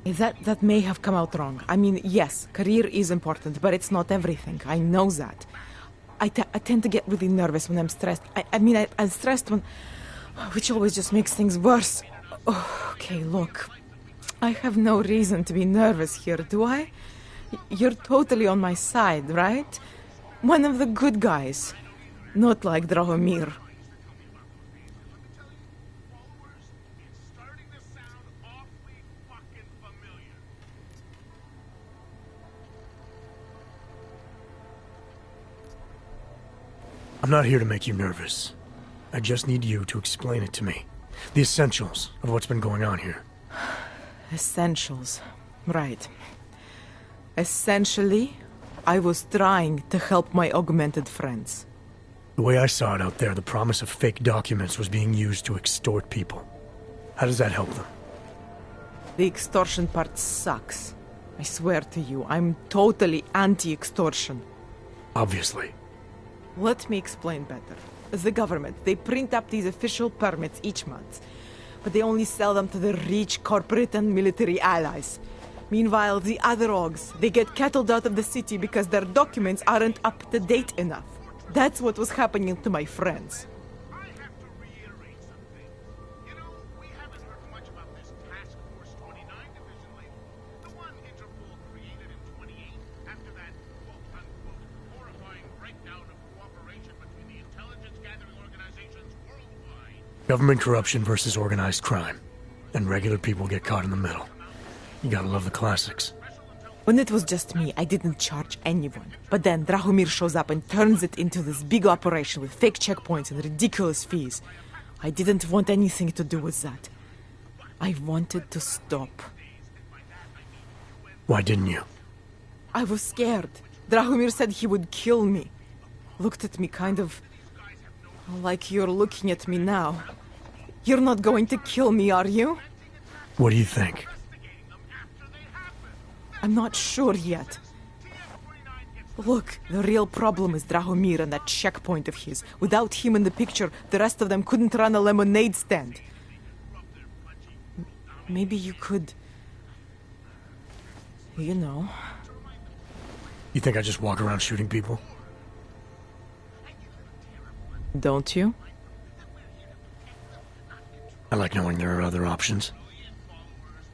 That may have come out wrong. I mean, yes, career is important, but it's not everything. I know that. I tend to get really nervous when I'm stressed. I'm stressed when... which always just makes things worse. Oh, okay, look. I have no reason to be nervous here, do I? You're totally on my side, right? One of the good guys. Not like Drahomir. I'm not here to make you nervous. I just need you to explain it to me. The essentials of what's been going on here. Essentials. Right. Essentially, I was trying to help my augmented friends. The way I saw it out there, the promise of fake documents was being used to extort people. How does that help them? The extortion part sucks. I swear to you, I'm totally anti-extortion. Obviously. Let me explain better. The government, they print up these official permits each month, but they only sell them to the rich corporate and military allies. Meanwhile, the other Ogs, they get cattled out of the city because their documents aren't up to date enough. That's what was happening to my friends. Government corruption versus organized crime. And regular people get caught in the middle. You gotta love the classics. When it was just me, I didn't charge anyone. But then Drahomir shows up and turns it into this big operation with fake checkpoints and ridiculous fees. I didn't want anything to do with that. I wanted to stop. Why didn't you? I was scared. Drahomir said he would kill me. Looked at me kind of like you're looking at me now. You're not going to kill me, are you? What do you think? I'm not sure yet. Look, the real problem is Drahomir and that checkpoint of his. Without him in the picture, the rest of them couldn't run a lemonade stand. Maybe you could... You know. You think I just walk around shooting people? Don't you? I like knowing there are other options.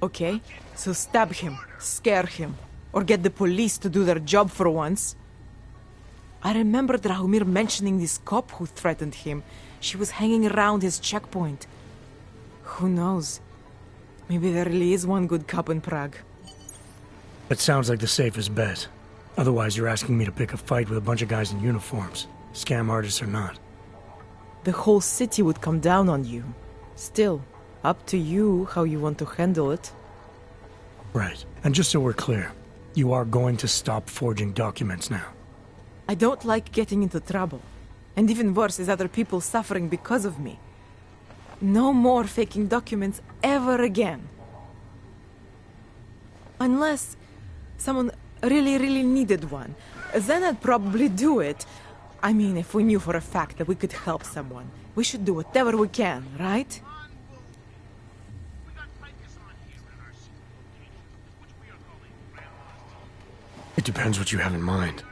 Okay, so stab him, scare him, or get the police to do their job for once. I remember Drahomir mentioning this cop who threatened him. She was hanging around his checkpoint. Who knows? Maybe there really is one good cop in Prague. That sounds like the safest bet. Otherwise, you're asking me to pick a fight with a bunch of guys in uniforms. Scam artists or not. The whole city would come down on you. Still, up to you how you want to handle it. Right. And just so we're clear, you are going to stop forging documents now. I don't like getting into trouble. And even worse is other people suffering because of me. No more faking documents ever again. Unless someone really needed one. Then I'd probably do it. I mean, if we knew for a fact that we could help someone, we should do whatever we can, right? It depends what you have in mind.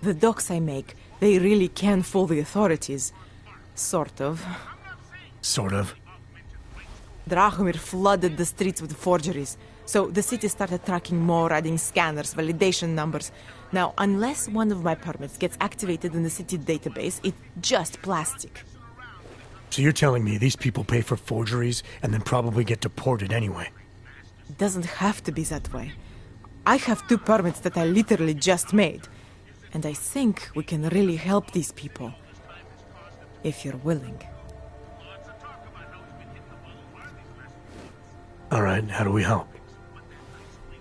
The docs I make, they really can fool the authorities. Sort of. Sort of. Drahomir flooded the streets with forgeries, so the city started tracking more, adding scanners, validation numbers. Now, unless one of my permits gets activated in the city database, it's just plastic. So you're telling me these people pay for forgeries and then probably get deported anyway? It doesn't have to be that way. I have 2 permits that I literally just made. And I think we can really help these people. If you're willing. Alright, how do we help?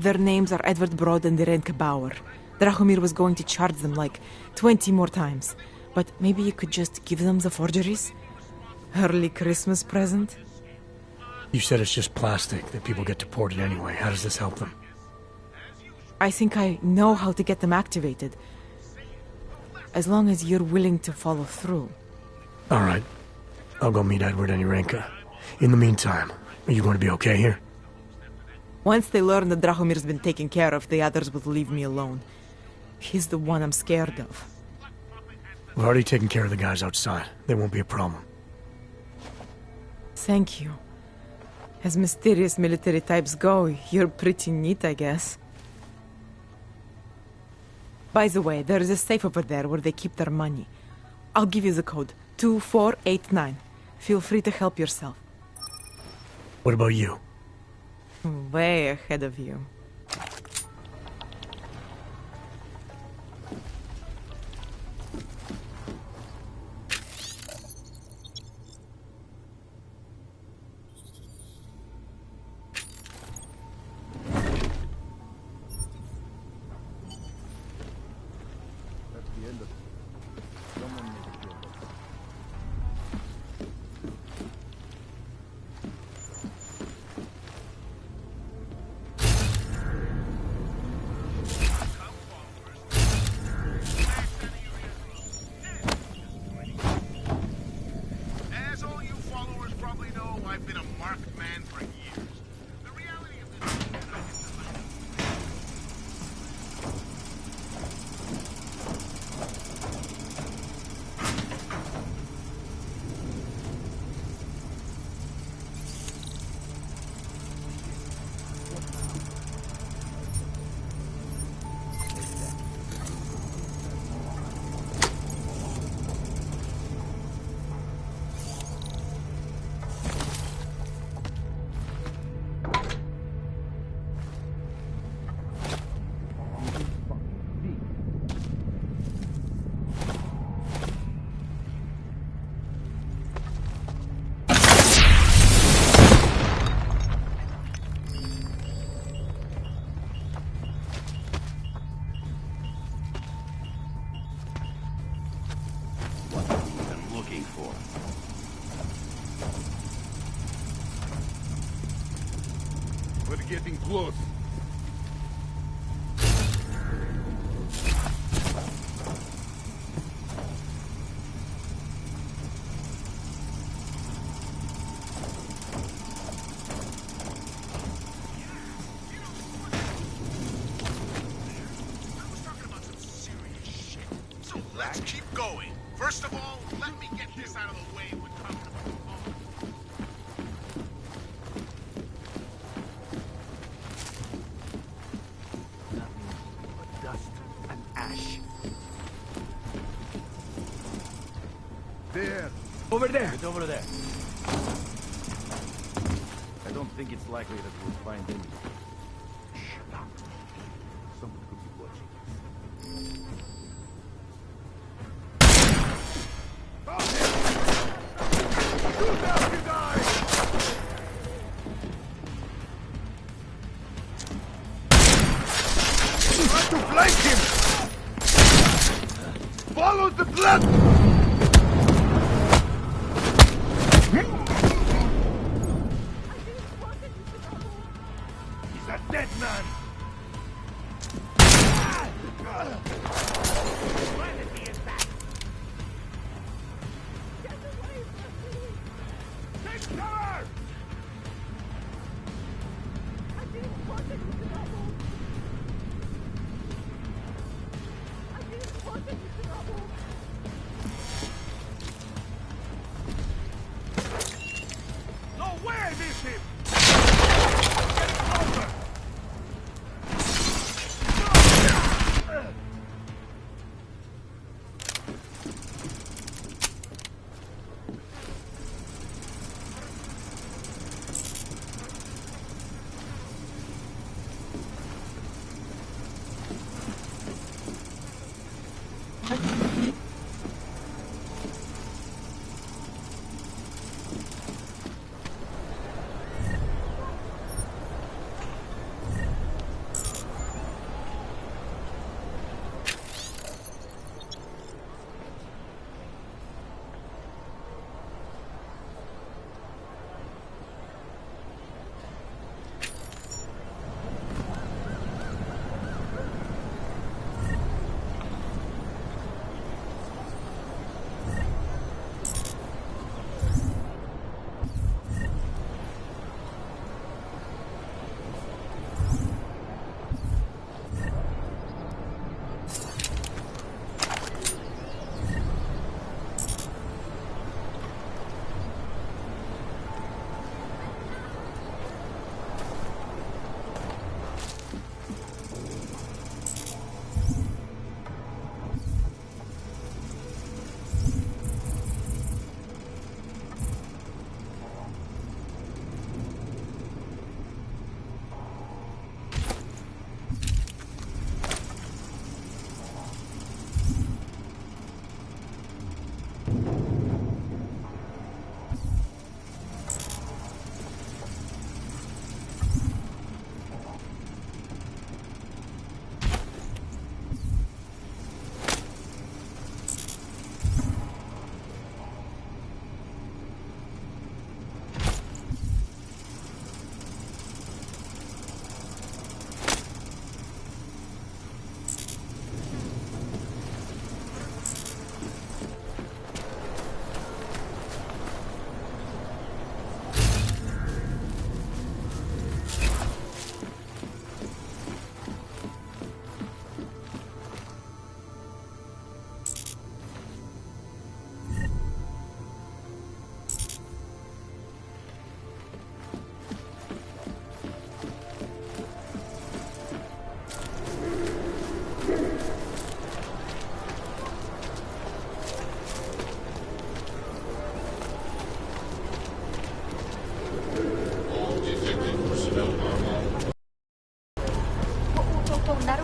Their names are Edward Broad and Irenka Bauer. Drahomir was going to charge them like 20 more times. But maybe you could just give them the forgeries? Early Christmas present? You said it's just plastic, that people get deported anyway. How does this help them? I think I know how to get them activated. As long as you're willing to follow through. Alright. I'll go meet Edward and Irenka. In the meantime, are you going to be okay here? Once they learn that Drahomir's been taken care of, the others will leave me alone. He's the one I'm scared of. We've already taken care of the guys outside. They won't be a problem. Thank you. As mysterious military types go, you're pretty neat, I guess. By the way, there is a safe over there where they keep their money. I'll give you the code. 2489. Feel free to help yourself. What about you? Way ahead of you. Getting close. Over there. Get over there. I don't think it's likely that we'll find anything. Shut up. Someone could be watching. Shoot out, you die! Try to flank him! Follow the blood! He's a dead man! Take cover! No way I missed him!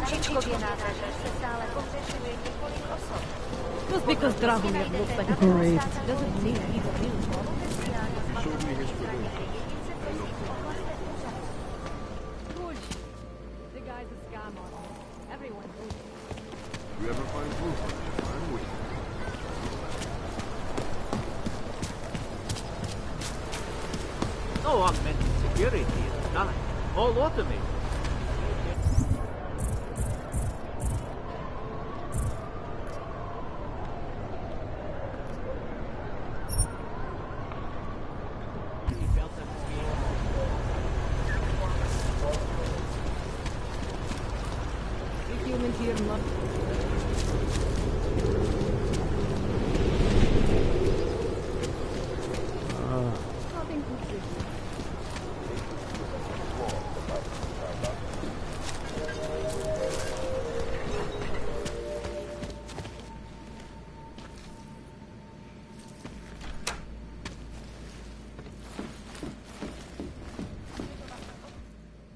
Get closer! Just because Dragomir looks like a Great. tourist doesn't mean he's a real Show me his credentials. I look for bullshit. The guy's a scam artist. Everyone knows it. If you ever find proof of it, I'm waiting. No augmented security is done. All automated. The humans here love nothing consistent.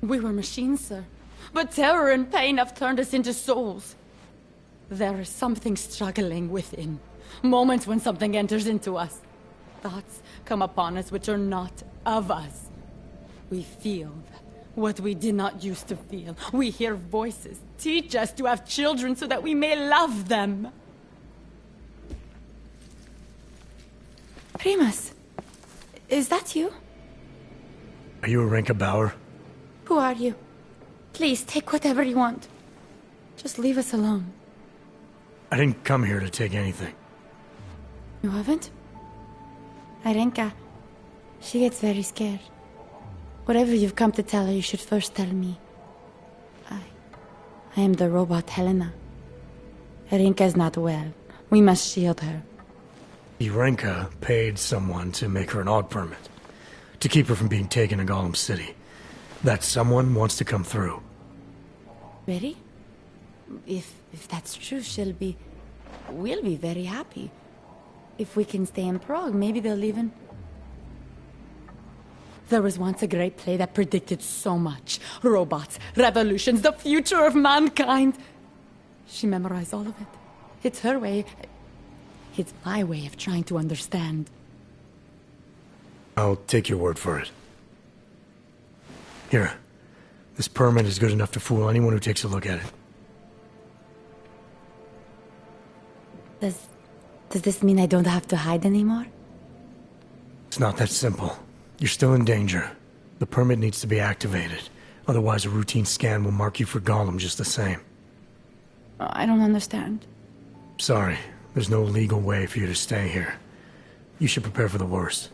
We were machines, sir. But terror and pain have turned us into souls. There is something struggling within. Moments when something enters into us. Thoughts come upon us which are not of us. We feel what we did not used to feel. We hear voices teach us to have children so that we may love them. Primus, is that you? Are you Arenka Bauer? Who are you? Please, take whatever you want. Just leave us alone. I didn't come here to take anything. You haven't? Arenka, she gets very scared. Whatever you've come to tell her, you should first tell me. I am the robot Helena. Arenka's not well. We must shield her. Arenka paid someone to make her an AUG permit. To keep her from being taken to Gollum City. That someone wants to come through. Really? If that's true, we'll be very happy. If we can stay in Prague, maybe they'll even... There was once a great play that predicted so much. Robots, revolutions, the future of mankind. She memorized all of it. It's her way. It's my way of trying to understand. I'll take your word for it. Here. This permit is good enough to fool anyone who takes a look at it. Does this mean I don't have to hide anymore? It's not that simple. You're still in danger. The permit needs to be activated. Otherwise, a routine scan will mark you for Gollum just the same. I don't understand. Sorry. There's no legal way for you to stay here. You should prepare for the worst.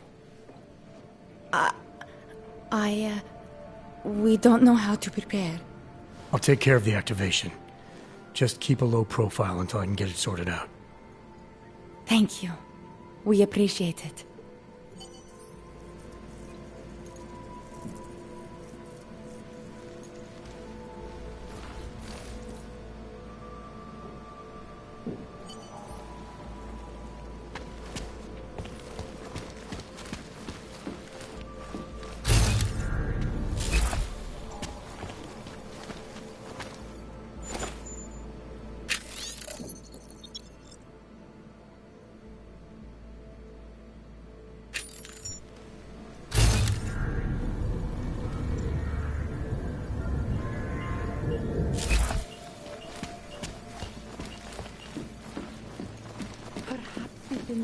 We don't know how to prepare. I'll take care of the activation. Just keep a low profile until I can get it sorted out. Thank you. We appreciate it.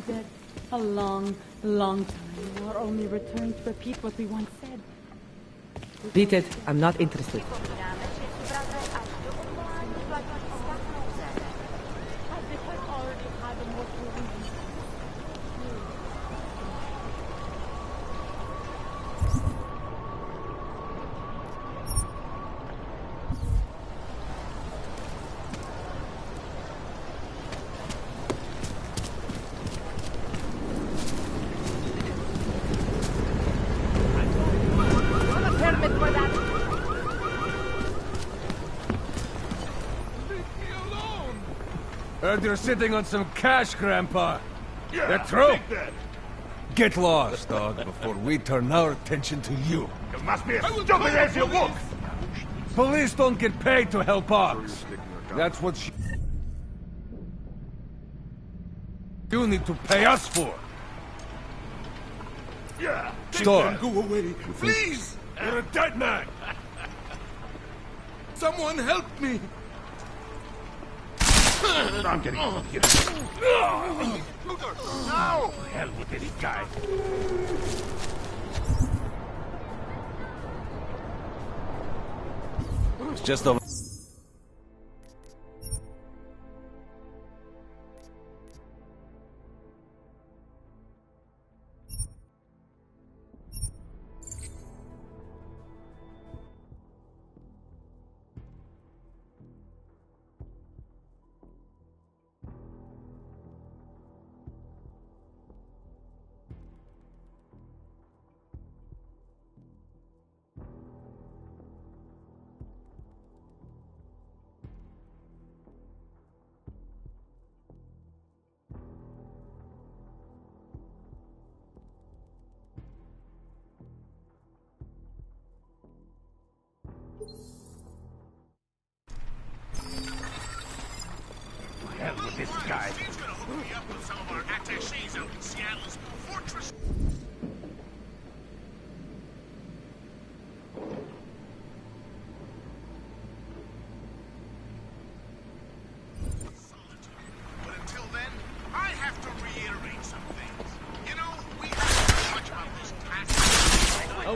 Dead a long, long time, or only returned to repeat what we once said. Beat it. I'm not interested. Heard you're sitting on some cash, Grandpa. Yeah, That true? take that. Get lost, dog, before we turn our attention to you. You must be as stupid as you look. Police don't get paid to help us. That's what you need to pay us for. Yeah, take Store. that and go away. Please! You're a dead man. Someone help me. I'm getting No! Hell with any guy. It's just a...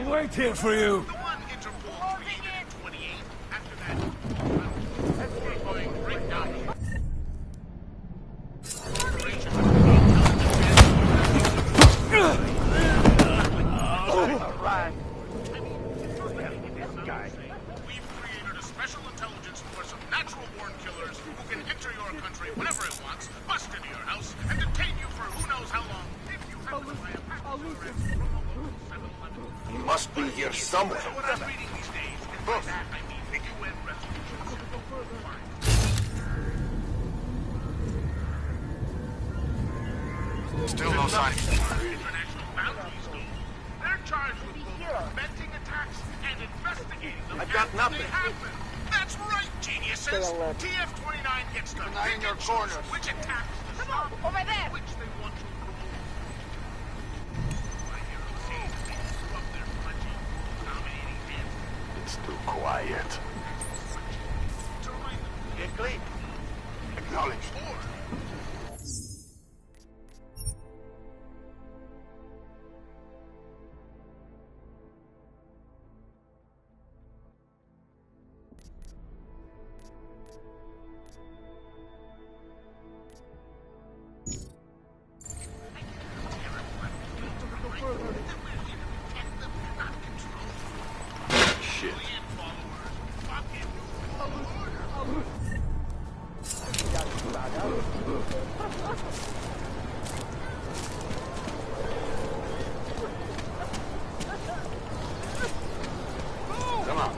I'll wait here for you. He must be here somewhere. Still no sign. They're charged with preventing attacks and investigating them I've got as nothing. they happen. That's right, geniuses. TF-29 gets to Eye in your choose corners. which attacks to stop, over there, which they want to promote. My hero sees that they screw up their pledging, dominating him. It's too quiet. To remind them, Get clean. Acknowledged. Come on.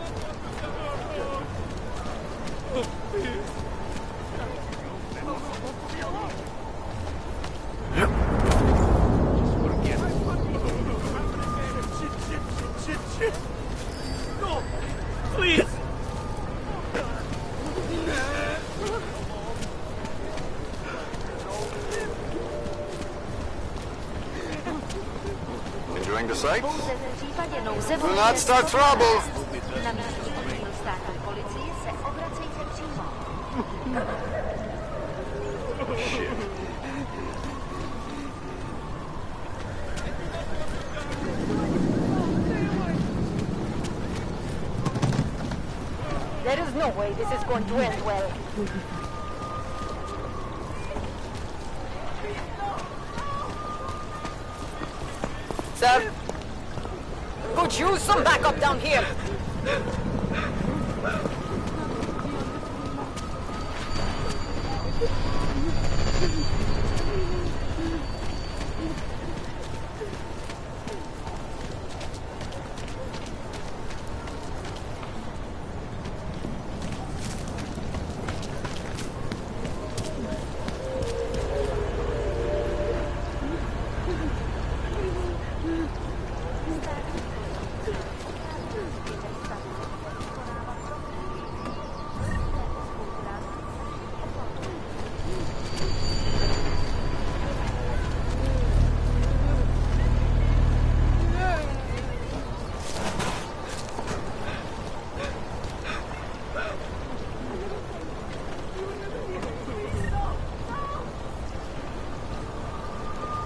No! Please! Enjoying the sights? Pouze v případě nouze Do not start trouble! Na místě oddílu státní policie se obracejte přímo. There is no way this is going to end well. Sir, could use some backup down here.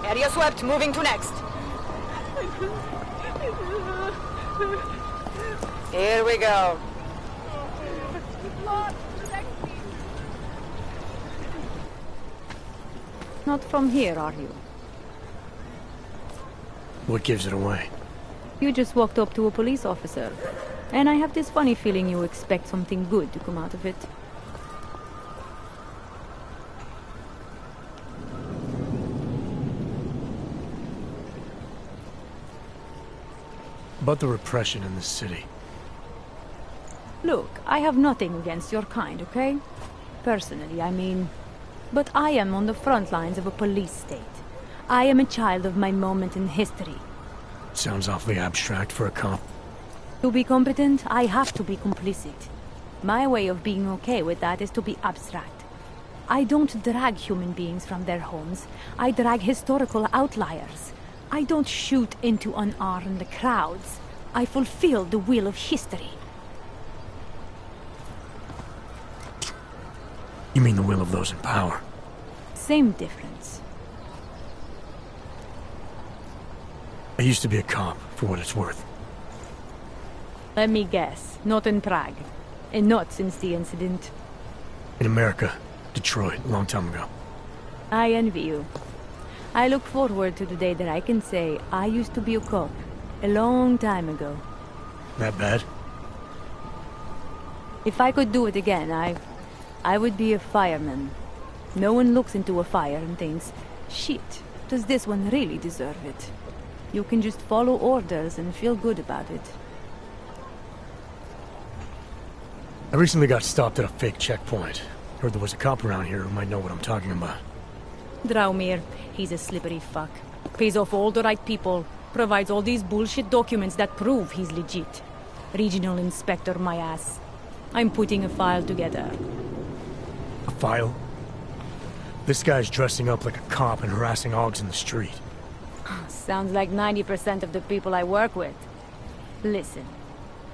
Area swept, moving to next. Here we go. Not from here, are you? What gives it away? You just walked up to a police officer. And I have this funny feeling you expect something good to come out of it. About the repression in this city. Look, I have nothing against your kind, okay? Personally, I mean. But I am on the front lines of a police state. I am a child of my moment in history. Sounds awfully abstract for a cop. To be competent, I have to be complicit. My way of being okay with that is to be abstract. I don't drag human beings from their homes. I drag historical outliers. I don't shoot into unarmed crowds. I fulfill the will of history. You mean the will of those in power? Same difference. I used to be a cop, for what it's worth. Let me guess. Not in Prague. And not since the incident. In America. Detroit, a long time ago. I envy you. I look forward to the day that I can say I used to be a cop. A long time ago. That bad? If I could do it again, I would be a fireman. No one looks into a fire and thinks, shit, does this one really deserve it? You can just follow orders and feel good about it. I recently got stopped at a fake checkpoint. Heard there was a cop around here who might know what I'm talking about. Draumir, he's a slippery fuck. Pays off all the right people. Provides all these bullshit documents that prove he's legit. Regional inspector, my ass. I'm putting a file together. A file? This guy's dressing up like a cop and harassing hogs in the street. Sounds like 90% of the people I work with. Listen,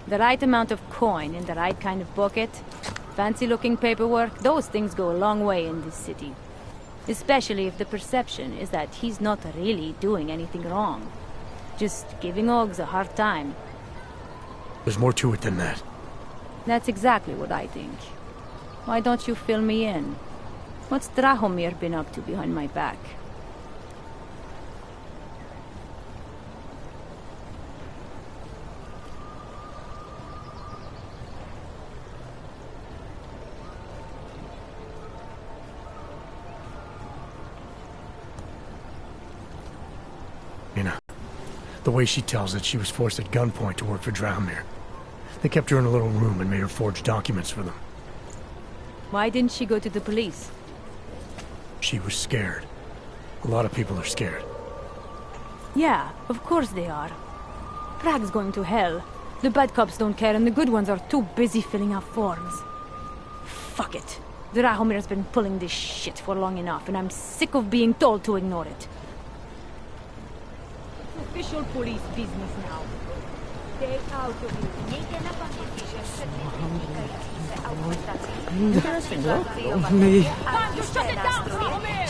the right amount of coin in the right kind of bucket, fancy-looking paperwork, those things go a long way in this city. Especially if the perception is that he's not really doing anything wrong. Just giving hogs a hard time. There's more to it than that. That's exactly what I think. Why don't you fill me in? What's Drahomir been up to behind my back? The way she tells it, she was forced at gunpoint to work for Drahomir. They kept her in a little room and made her forge documents for them. Why didn't she go to the police? She was scared. A lot of people are scared. Yeah, of course they are. Prague's going to hell. The bad cops don't care and the good ones are too busy filling out forms. Fuck it. Drahomir's been pulling this shit for long enough and I'm sick of being told to ignore it. Official police business now. Stay out of it. Interesting work, though. Maybe. You shut it down, Drahomir!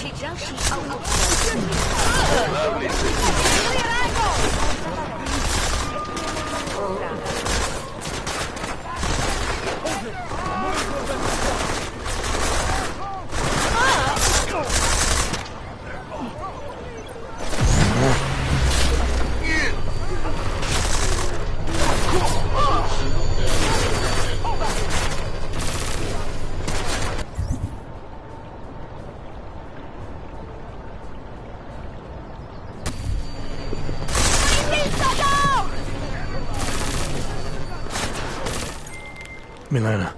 Milena,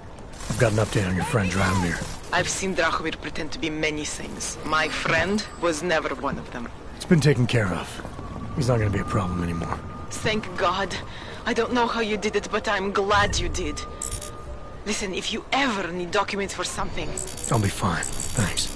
I've got an update on your friend Drahomir. I've seen Drahomir pretend to be many things. My friend was never one of them. It's been taken care of. He's not gonna be a problem anymore. Thank God. I don't know how you did it, but I'm glad you did. Listen, if you ever need documents for something... I'll be fine. Thanks.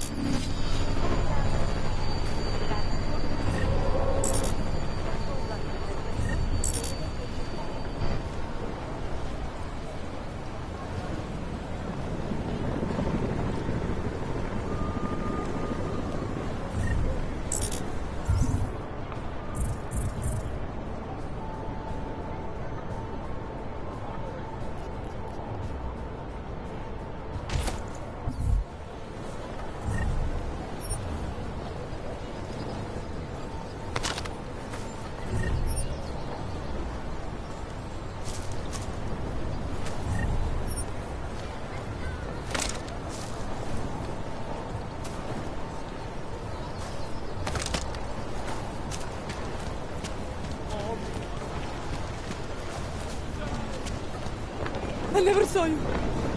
I never saw you.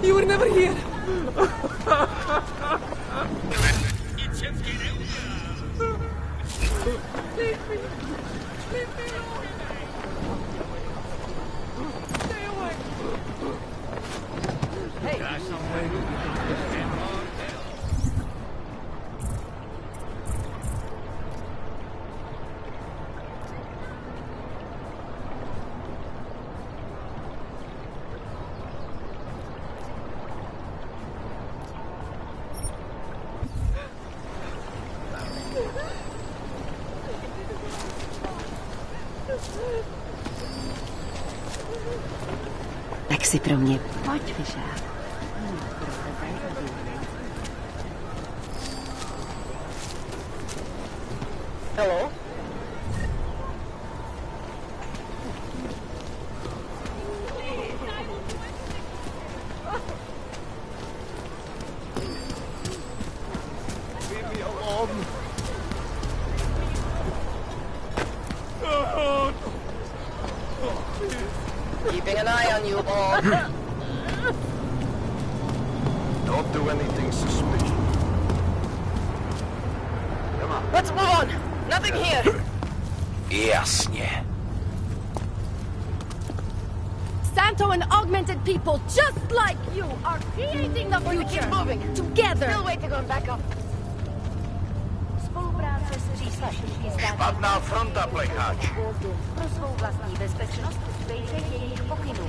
You were never here. Leave me. Leave me alone. Stay away. Hey. Tak si pro mě pojď vyšát. Hello? Leave me alone. Keeping an eye on you, all. Don't do anything suspicious. Come on. Let's move on. Nothing here. Jasně. Santo and augmented people just like you are creating the future. Keep moving. Together. Still waiting on backup. Spolupráce s příslušnými státy. Špatná fronta, plecháč. Pro svou vlastní bezpečnost uspějte jejich pokynů.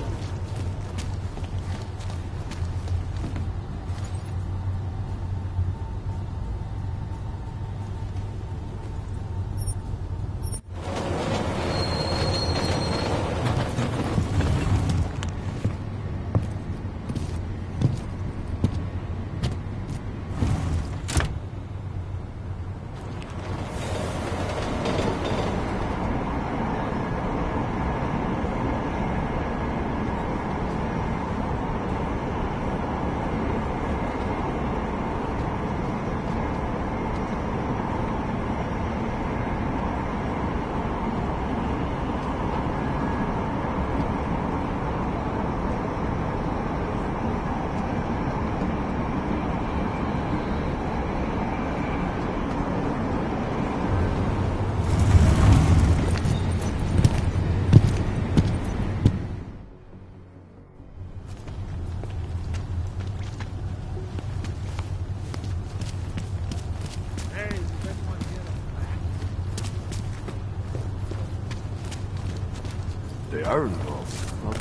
They are involved. More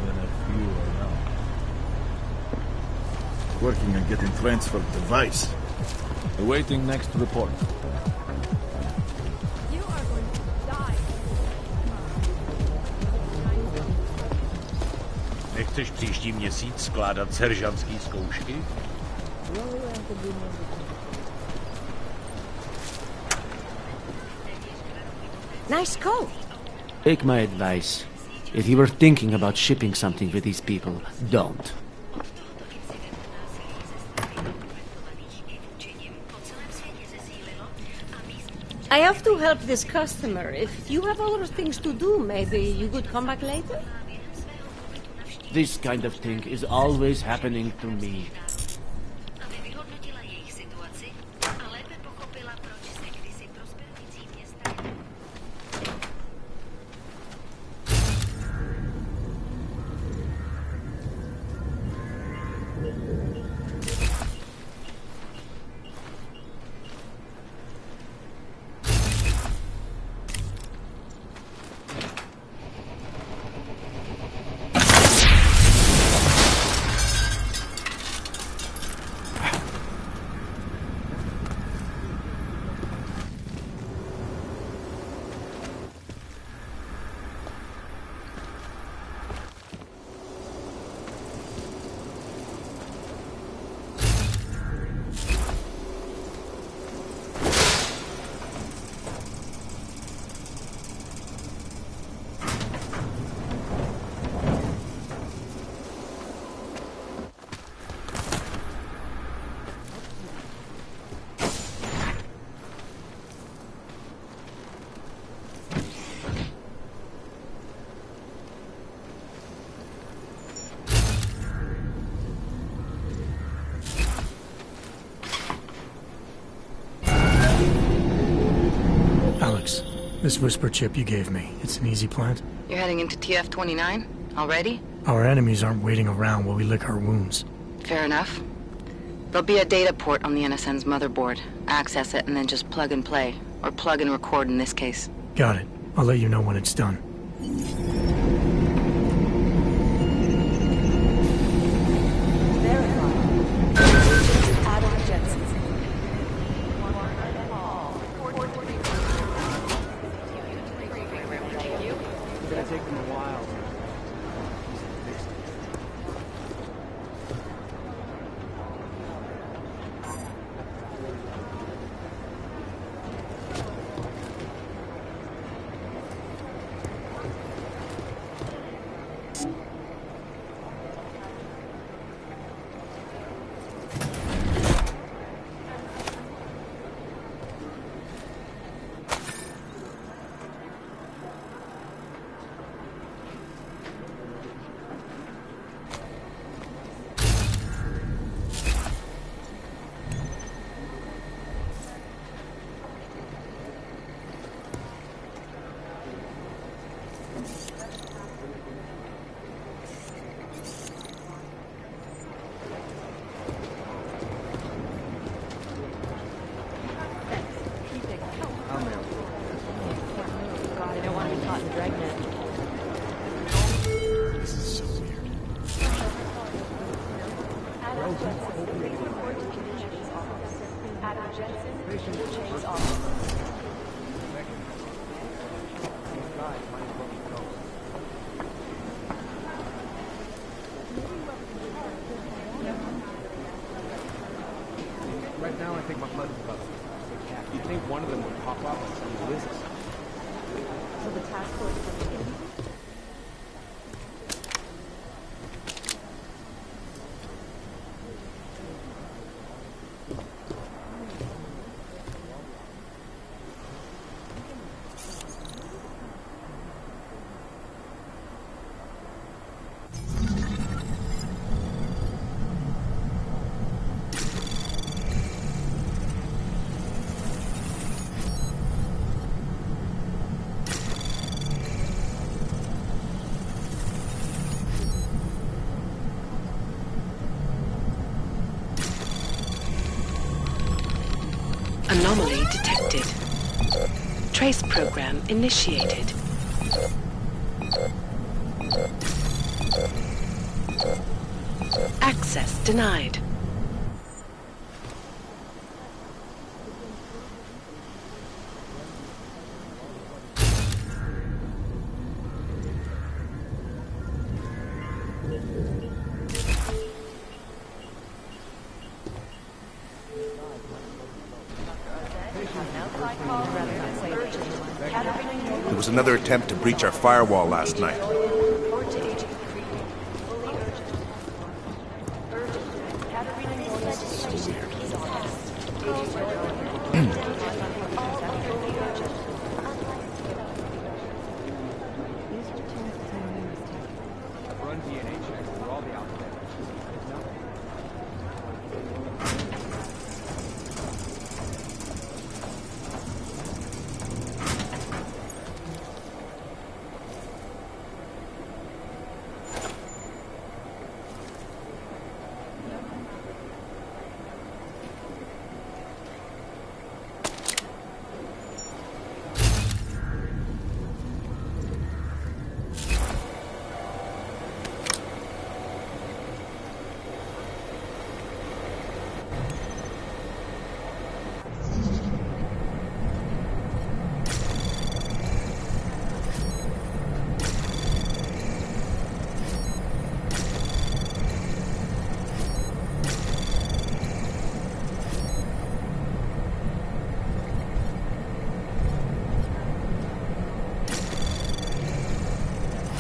than a few around. Working on getting transferred to Vice. Awaiting next report. You are going to die. Nechceš příští měsíc skládat seržantský zkoušky? Nice coat. Take my advice. If you were thinking about shipping something with these people, don't. I have to help this customer. If you have other things to do, maybe you could come back later? This kind of thing is always happening to me. Alex, this whisper chip you gave me, it's an easy plant? You're heading into TF-29? Already? Our enemies aren't waiting around while we lick our wounds. Fair enough. There'll be a data port on the NSN's motherboard. Access it and then just plug and play. Or plug and record in this case. Got it. I'll let you know when it's done. Right now, I think my blood is about to. You'd think one of them would pop up and some lizards. So the task force coming in. Anomaly detected. Trace program initiated. Access denied. There was another attempt to breach our firewall last night. Run DNA checks through all the alphabet.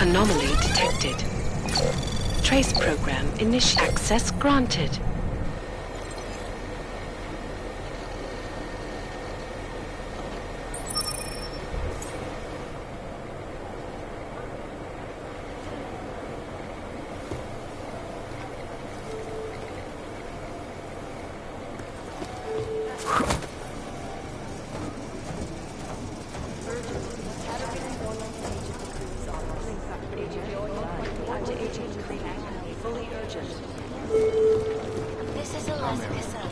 Anomaly detected. Trace program initiated. Access granted. This is Alaska, sir.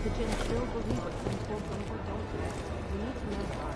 The Jinn still believe what some told them or don't. We need to know why.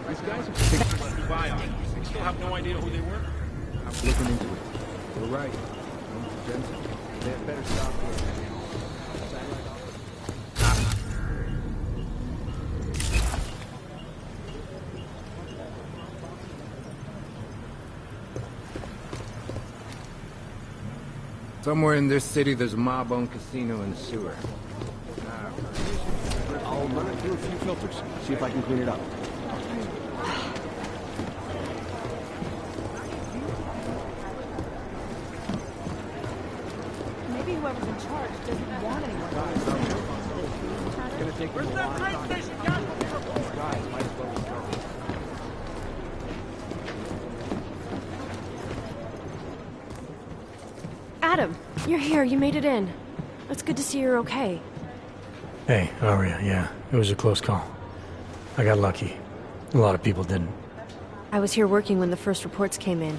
These guys are thinking about new bions. We still have no idea who they were. I'm looking into it. You're right. Jensen. They had better stop here. Satellite office. Somewhere in this city, there's a mob-owned casino and sewer. I'll run it through a few filters, see if I can clean it up. Maybe whoever's in charge doesn't want anyone. It's gonna take Where's that train station, guys? guys, might as well go. Adam, you're here. You made it in. It's good to see you're okay. Hey, Aria, yeah, it was a close call. I got lucky. A lot of people didn't. I was here working when the first reports came in.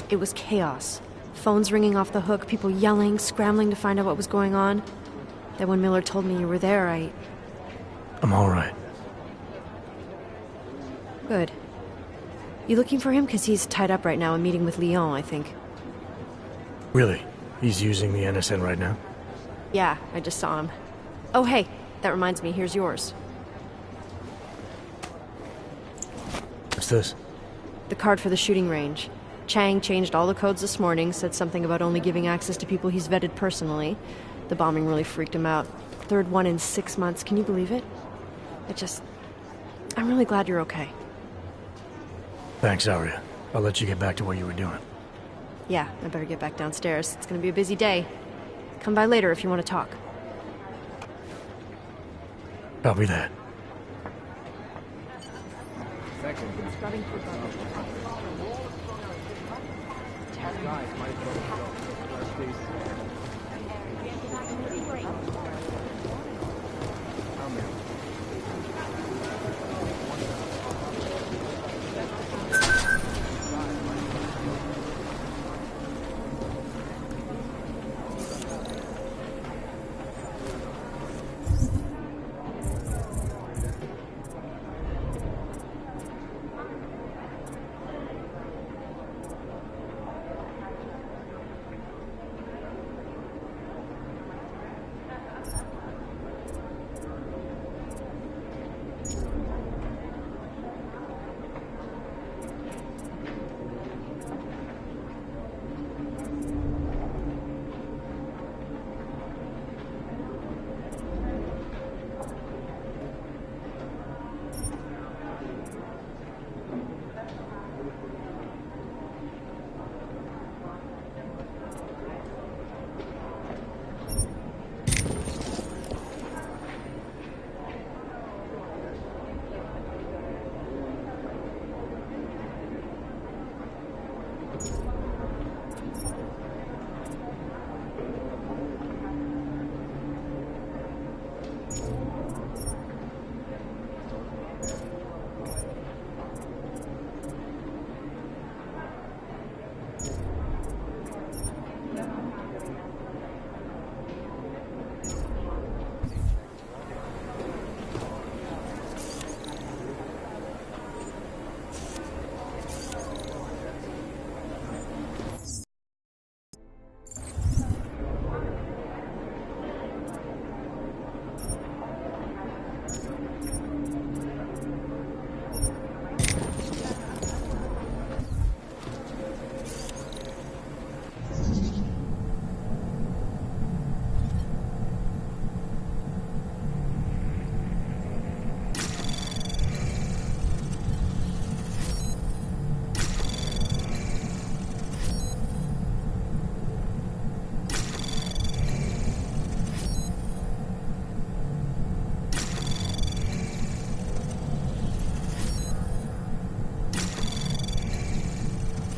It was chaos. Phones ringing off the hook, people yelling, scrambling to find out what was going on. Then when Miller told me you were there, I'm all right. Good. You looking for him? Because he's tied up right now and meeting with Leon, I think. Really? He's using the NSN right now? Yeah, I just saw him. Oh, hey, that reminds me, here's yours. What's this? The card for the shooting range. Chang changed all the codes this morning, said something about only giving access to people he's vetted personally. The bombing really freaked him out. Third one in 6 months, can you believe it? I'm really glad you're okay. Thanks, Aria. I'll let you get back to what you were doing. Yeah, I better get back downstairs. It's gonna be a busy day. Come by later if you want to talk. Copy that.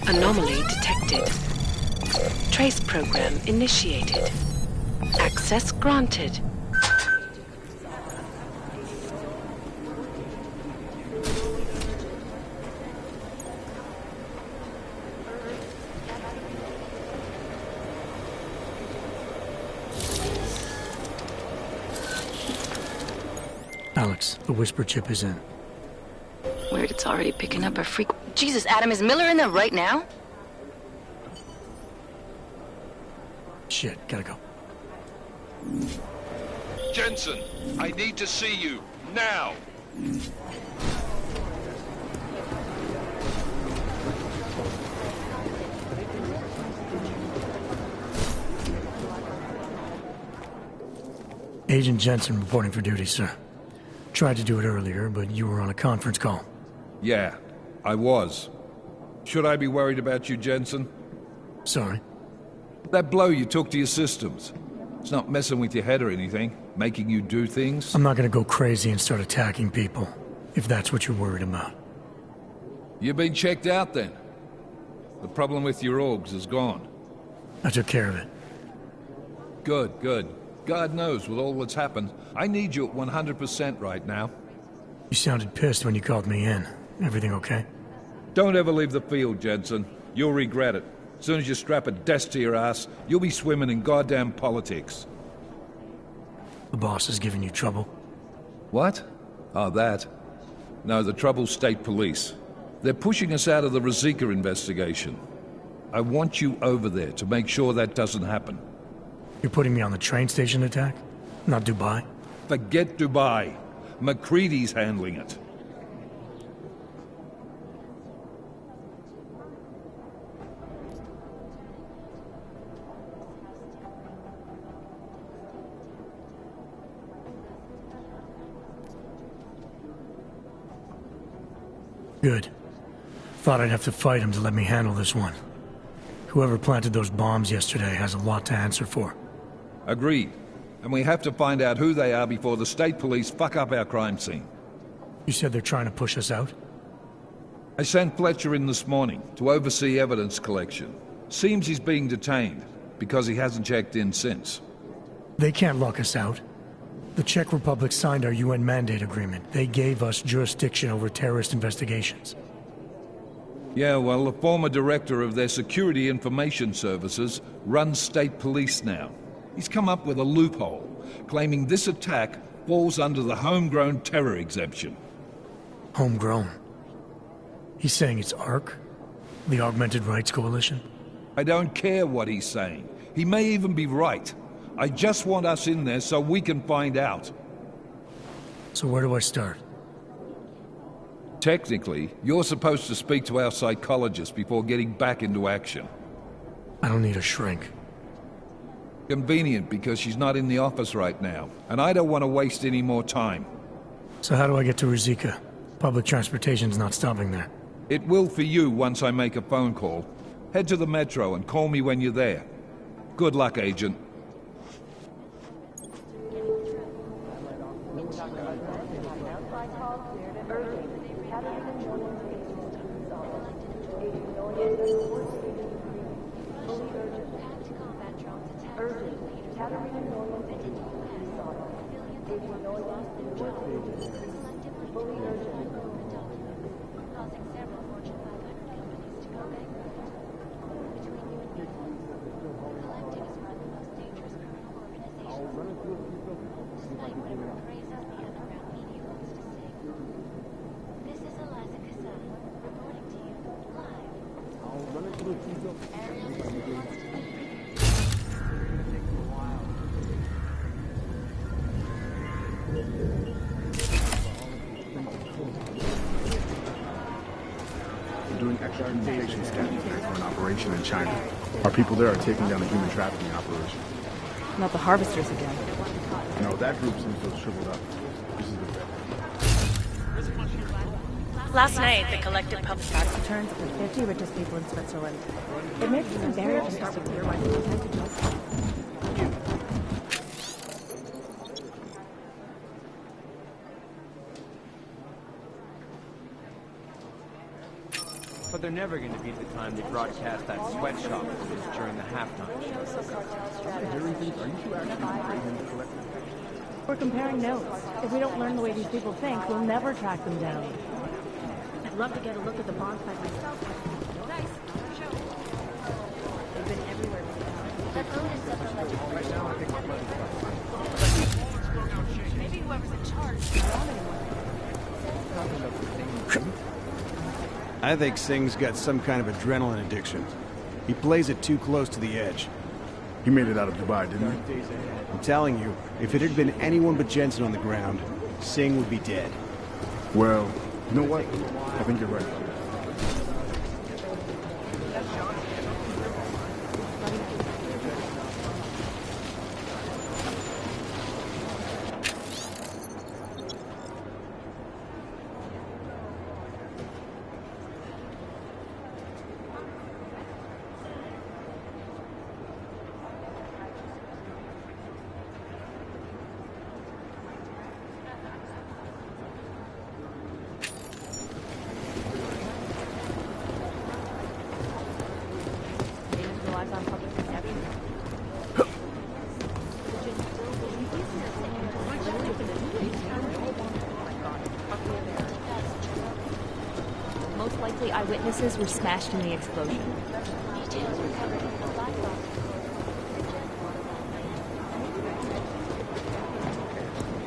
Anomaly detected. Trace program initiated. Access granted. Alex, the whisper chip is in. Weird, it's already picking up a freak. Jesus, Adam, is Miller in there right now? Shit, gotta go. Jensen, I need to see you, now! Agent Jensen reporting for duty, sir. Tried to do it earlier, but you were on a conference call. Yeah, I was. Should I be worried about you, Jensen? Sorry? That blow you took to your systems. It's not messing with your head or anything, making you do things? I'm not gonna go crazy and start attacking people, if that's what you're worried about. You've been checked out then? The problem with your orgs is gone. I took care of it. Good, good. God knows, with all that's happened, I need you at 100% right now. You sounded pissed when you called me in. Everything okay? Don't ever leave the field, Jensen. You'll regret it. As soon as you strap a desk to your ass, you'll be swimming in goddamn politics. The boss is giving you trouble? What? Oh, that? No, the trouble's state police. They're pushing us out of the Rosika investigation. I want you over there to make sure that doesn't happen. You're putting me on the train station attack? Not Dubai? Forget Dubai. McCready's handling it. Good. Thought I'd have to fight him to let me handle this one. Whoever planted those bombs yesterday has a lot to answer for. Agreed. And we have to find out who they are before the state police fuck up our crime scene. You said they're trying to push us out? I sent Fletcher in this morning to oversee evidence collection. Seems he's being detained, because he hasn't checked in since. They can't lock us out. The Czech Republic signed our UN mandate agreement. They gave us jurisdiction over terrorist investigations. Yeah, well, the former director of their security information services runs state police now. He's come up with a loophole, claiming this attack falls under the homegrown terror exemption. Homegrown? He's saying it's ARC? The Augmented Rights Coalition? I don't care what he's saying. He may even be right. I just want us in there so we can find out. So where do I start? Technically, you're supposed to speak to our psychologist before getting back into action. I don't need a shrink. Convenient, because she's not in the office right now, and I don't want to waste any more time. So how do I get to Rosika? Public transportation's not stopping there. It will for you once I make a phone call. Head to the metro and call me when you're there. Good luck, Agent. Doing extra communication scanning for an operation in China. Our people there are taking down a human trafficking operation. Not the harvesters again. No, that group seems to have shriveled up. This is the best. Last night, the collective public tax returns of the 50 richest people in Switzerland. It makes it very interesting to hear why people tend to just... But they're never going to beat the time they broadcast that sweatshop footage during the halftime show. We're comparing notes. If we don't learn the way these people think, we'll never track them down. I'd love to get a look at the bonfire myself. Nice. They've been everywhere. Maybe whoever's in charge. I think Singh's got some kind of adrenaline addiction. He plays it too close to the edge. He made it out of Dubai, didn't he? I'm telling you, if it had been anyone but Jensen on the ground, Singh would be dead. Well, you know what? I think you're right. lives on public perception. Most likely eyewitnesses were smashed in the explosion. Details recovered in the black box.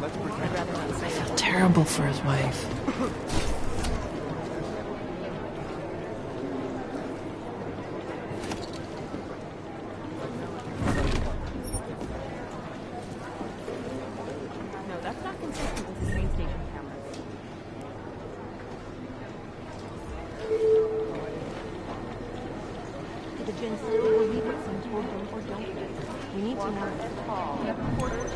I'd rather not say that. Terrible for his wife. No, that's not consistent with the train station cameras. The Jin said they will leave it some told them or don't. We need to know. We have reporters.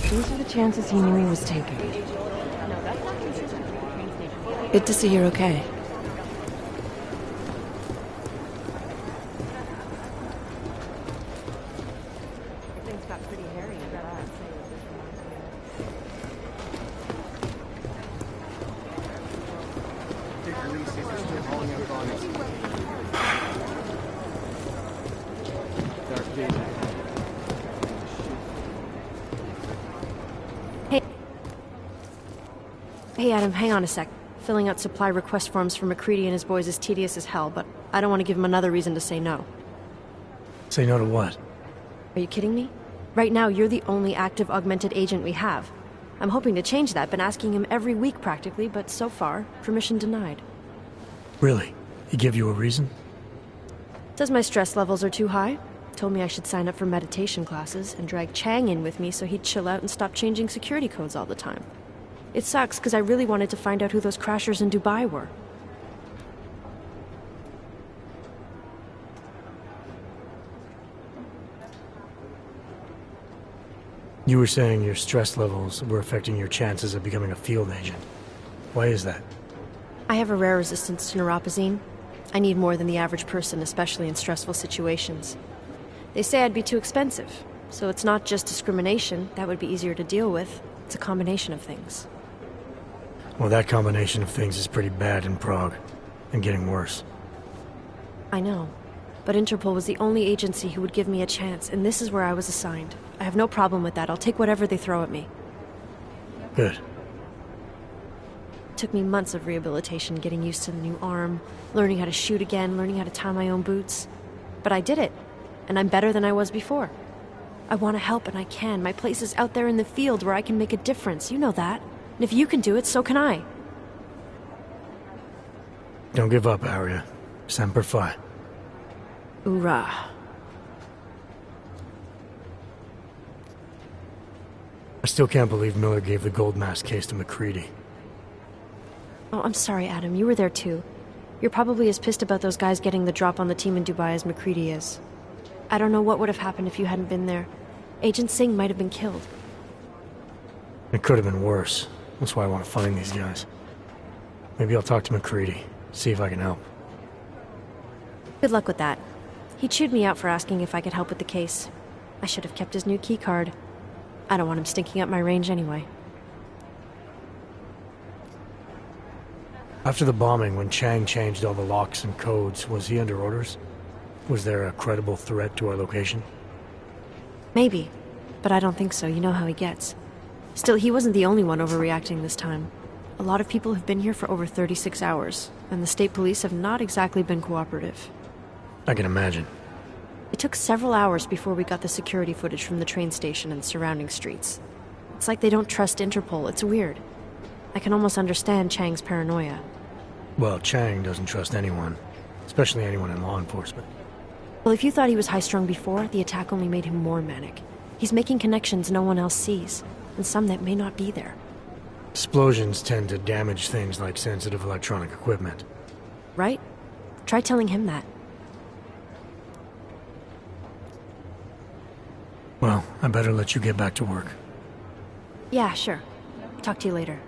These are the chances he knew he was taking. No, that's not consistent with the train station. Good to see you're okay. Things got pretty hairy, you gotta say. Hey Adam, hang on a sec. Filling out supply request forms for McCready and his boys is tedious as hell, but I don't want to give him another reason to say no. Say no to what? Are you kidding me? Right now, you're the only active augmented agent we have. I'm hoping to change that, been asking him every week practically, but so far, permission denied. Really? He give you a reason? Says my stress levels are too high. Told me I should sign up for meditation classes and drag Chang in with me so he'd chill out and stop changing security codes all the time. It sucks because I really wanted to find out who those crashers in Dubai were. You were saying your stress levels were affecting your chances of becoming a field agent. Why is that? I have a rare resistance to neuropazine. I need more than the average person, especially in stressful situations. They say I'd be too expensive, so it's not just discrimination. That would be easier to deal with. It's a combination of things. Well, that combination of things is pretty bad in Prague, and getting worse. I know, but Interpol was the only agency who would give me a chance, and this is where I was assigned. I have no problem with that. I'll take whatever they throw at me. Good. It took me months of rehabilitation, getting used to the new arm, learning how to shoot again, learning how to tie my own boots. But I did it, and I'm better than I was before. I want to help, and I can. My place is out there in the field where I can make a difference. You know that. And if you can do it, so can I. Don't give up, Arya. Semper Fi. Hoorah. I still can't believe Miller gave the gold mask case to McCready. Oh, I'm sorry, Adam. You were there too. You're probably as pissed about those guys getting the drop on the team in Dubai as McCready is. I don't know what would have happened if you hadn't been there. Agent Singh might have been killed. It could have been worse. That's why I want to find these guys. Maybe I'll talk to McCready, see if I can help. Good luck with that. He chewed me out for asking if I could help with the case. I should have kept his new keycard. I don't want him stinking up my range anyway. After the bombing, when Chang changed all the locks and codes, was he under orders? Was there a credible threat to our location? Maybe, but I don't think so. You know how he gets. Still, he wasn't the only one overreacting this time. A lot of people have been here for over 36 hours, and the state police have not exactly been cooperative. I can imagine. It took several hours before we got the security footage from the train station and surrounding streets. It's like they don't trust Interpol. It's weird. I can almost understand Chang's paranoia. Well, Chang doesn't trust anyone, especially anyone in law enforcement. Well, if you thought he was high-strung before, the attack only made him more manic. He's making connections no one else sees, and some that may not be there. Explosions tend to damage things like sensitive electronic equipment. Right? Try telling him that. Well, I better let you get back to work. Yeah, sure. Talk to you later.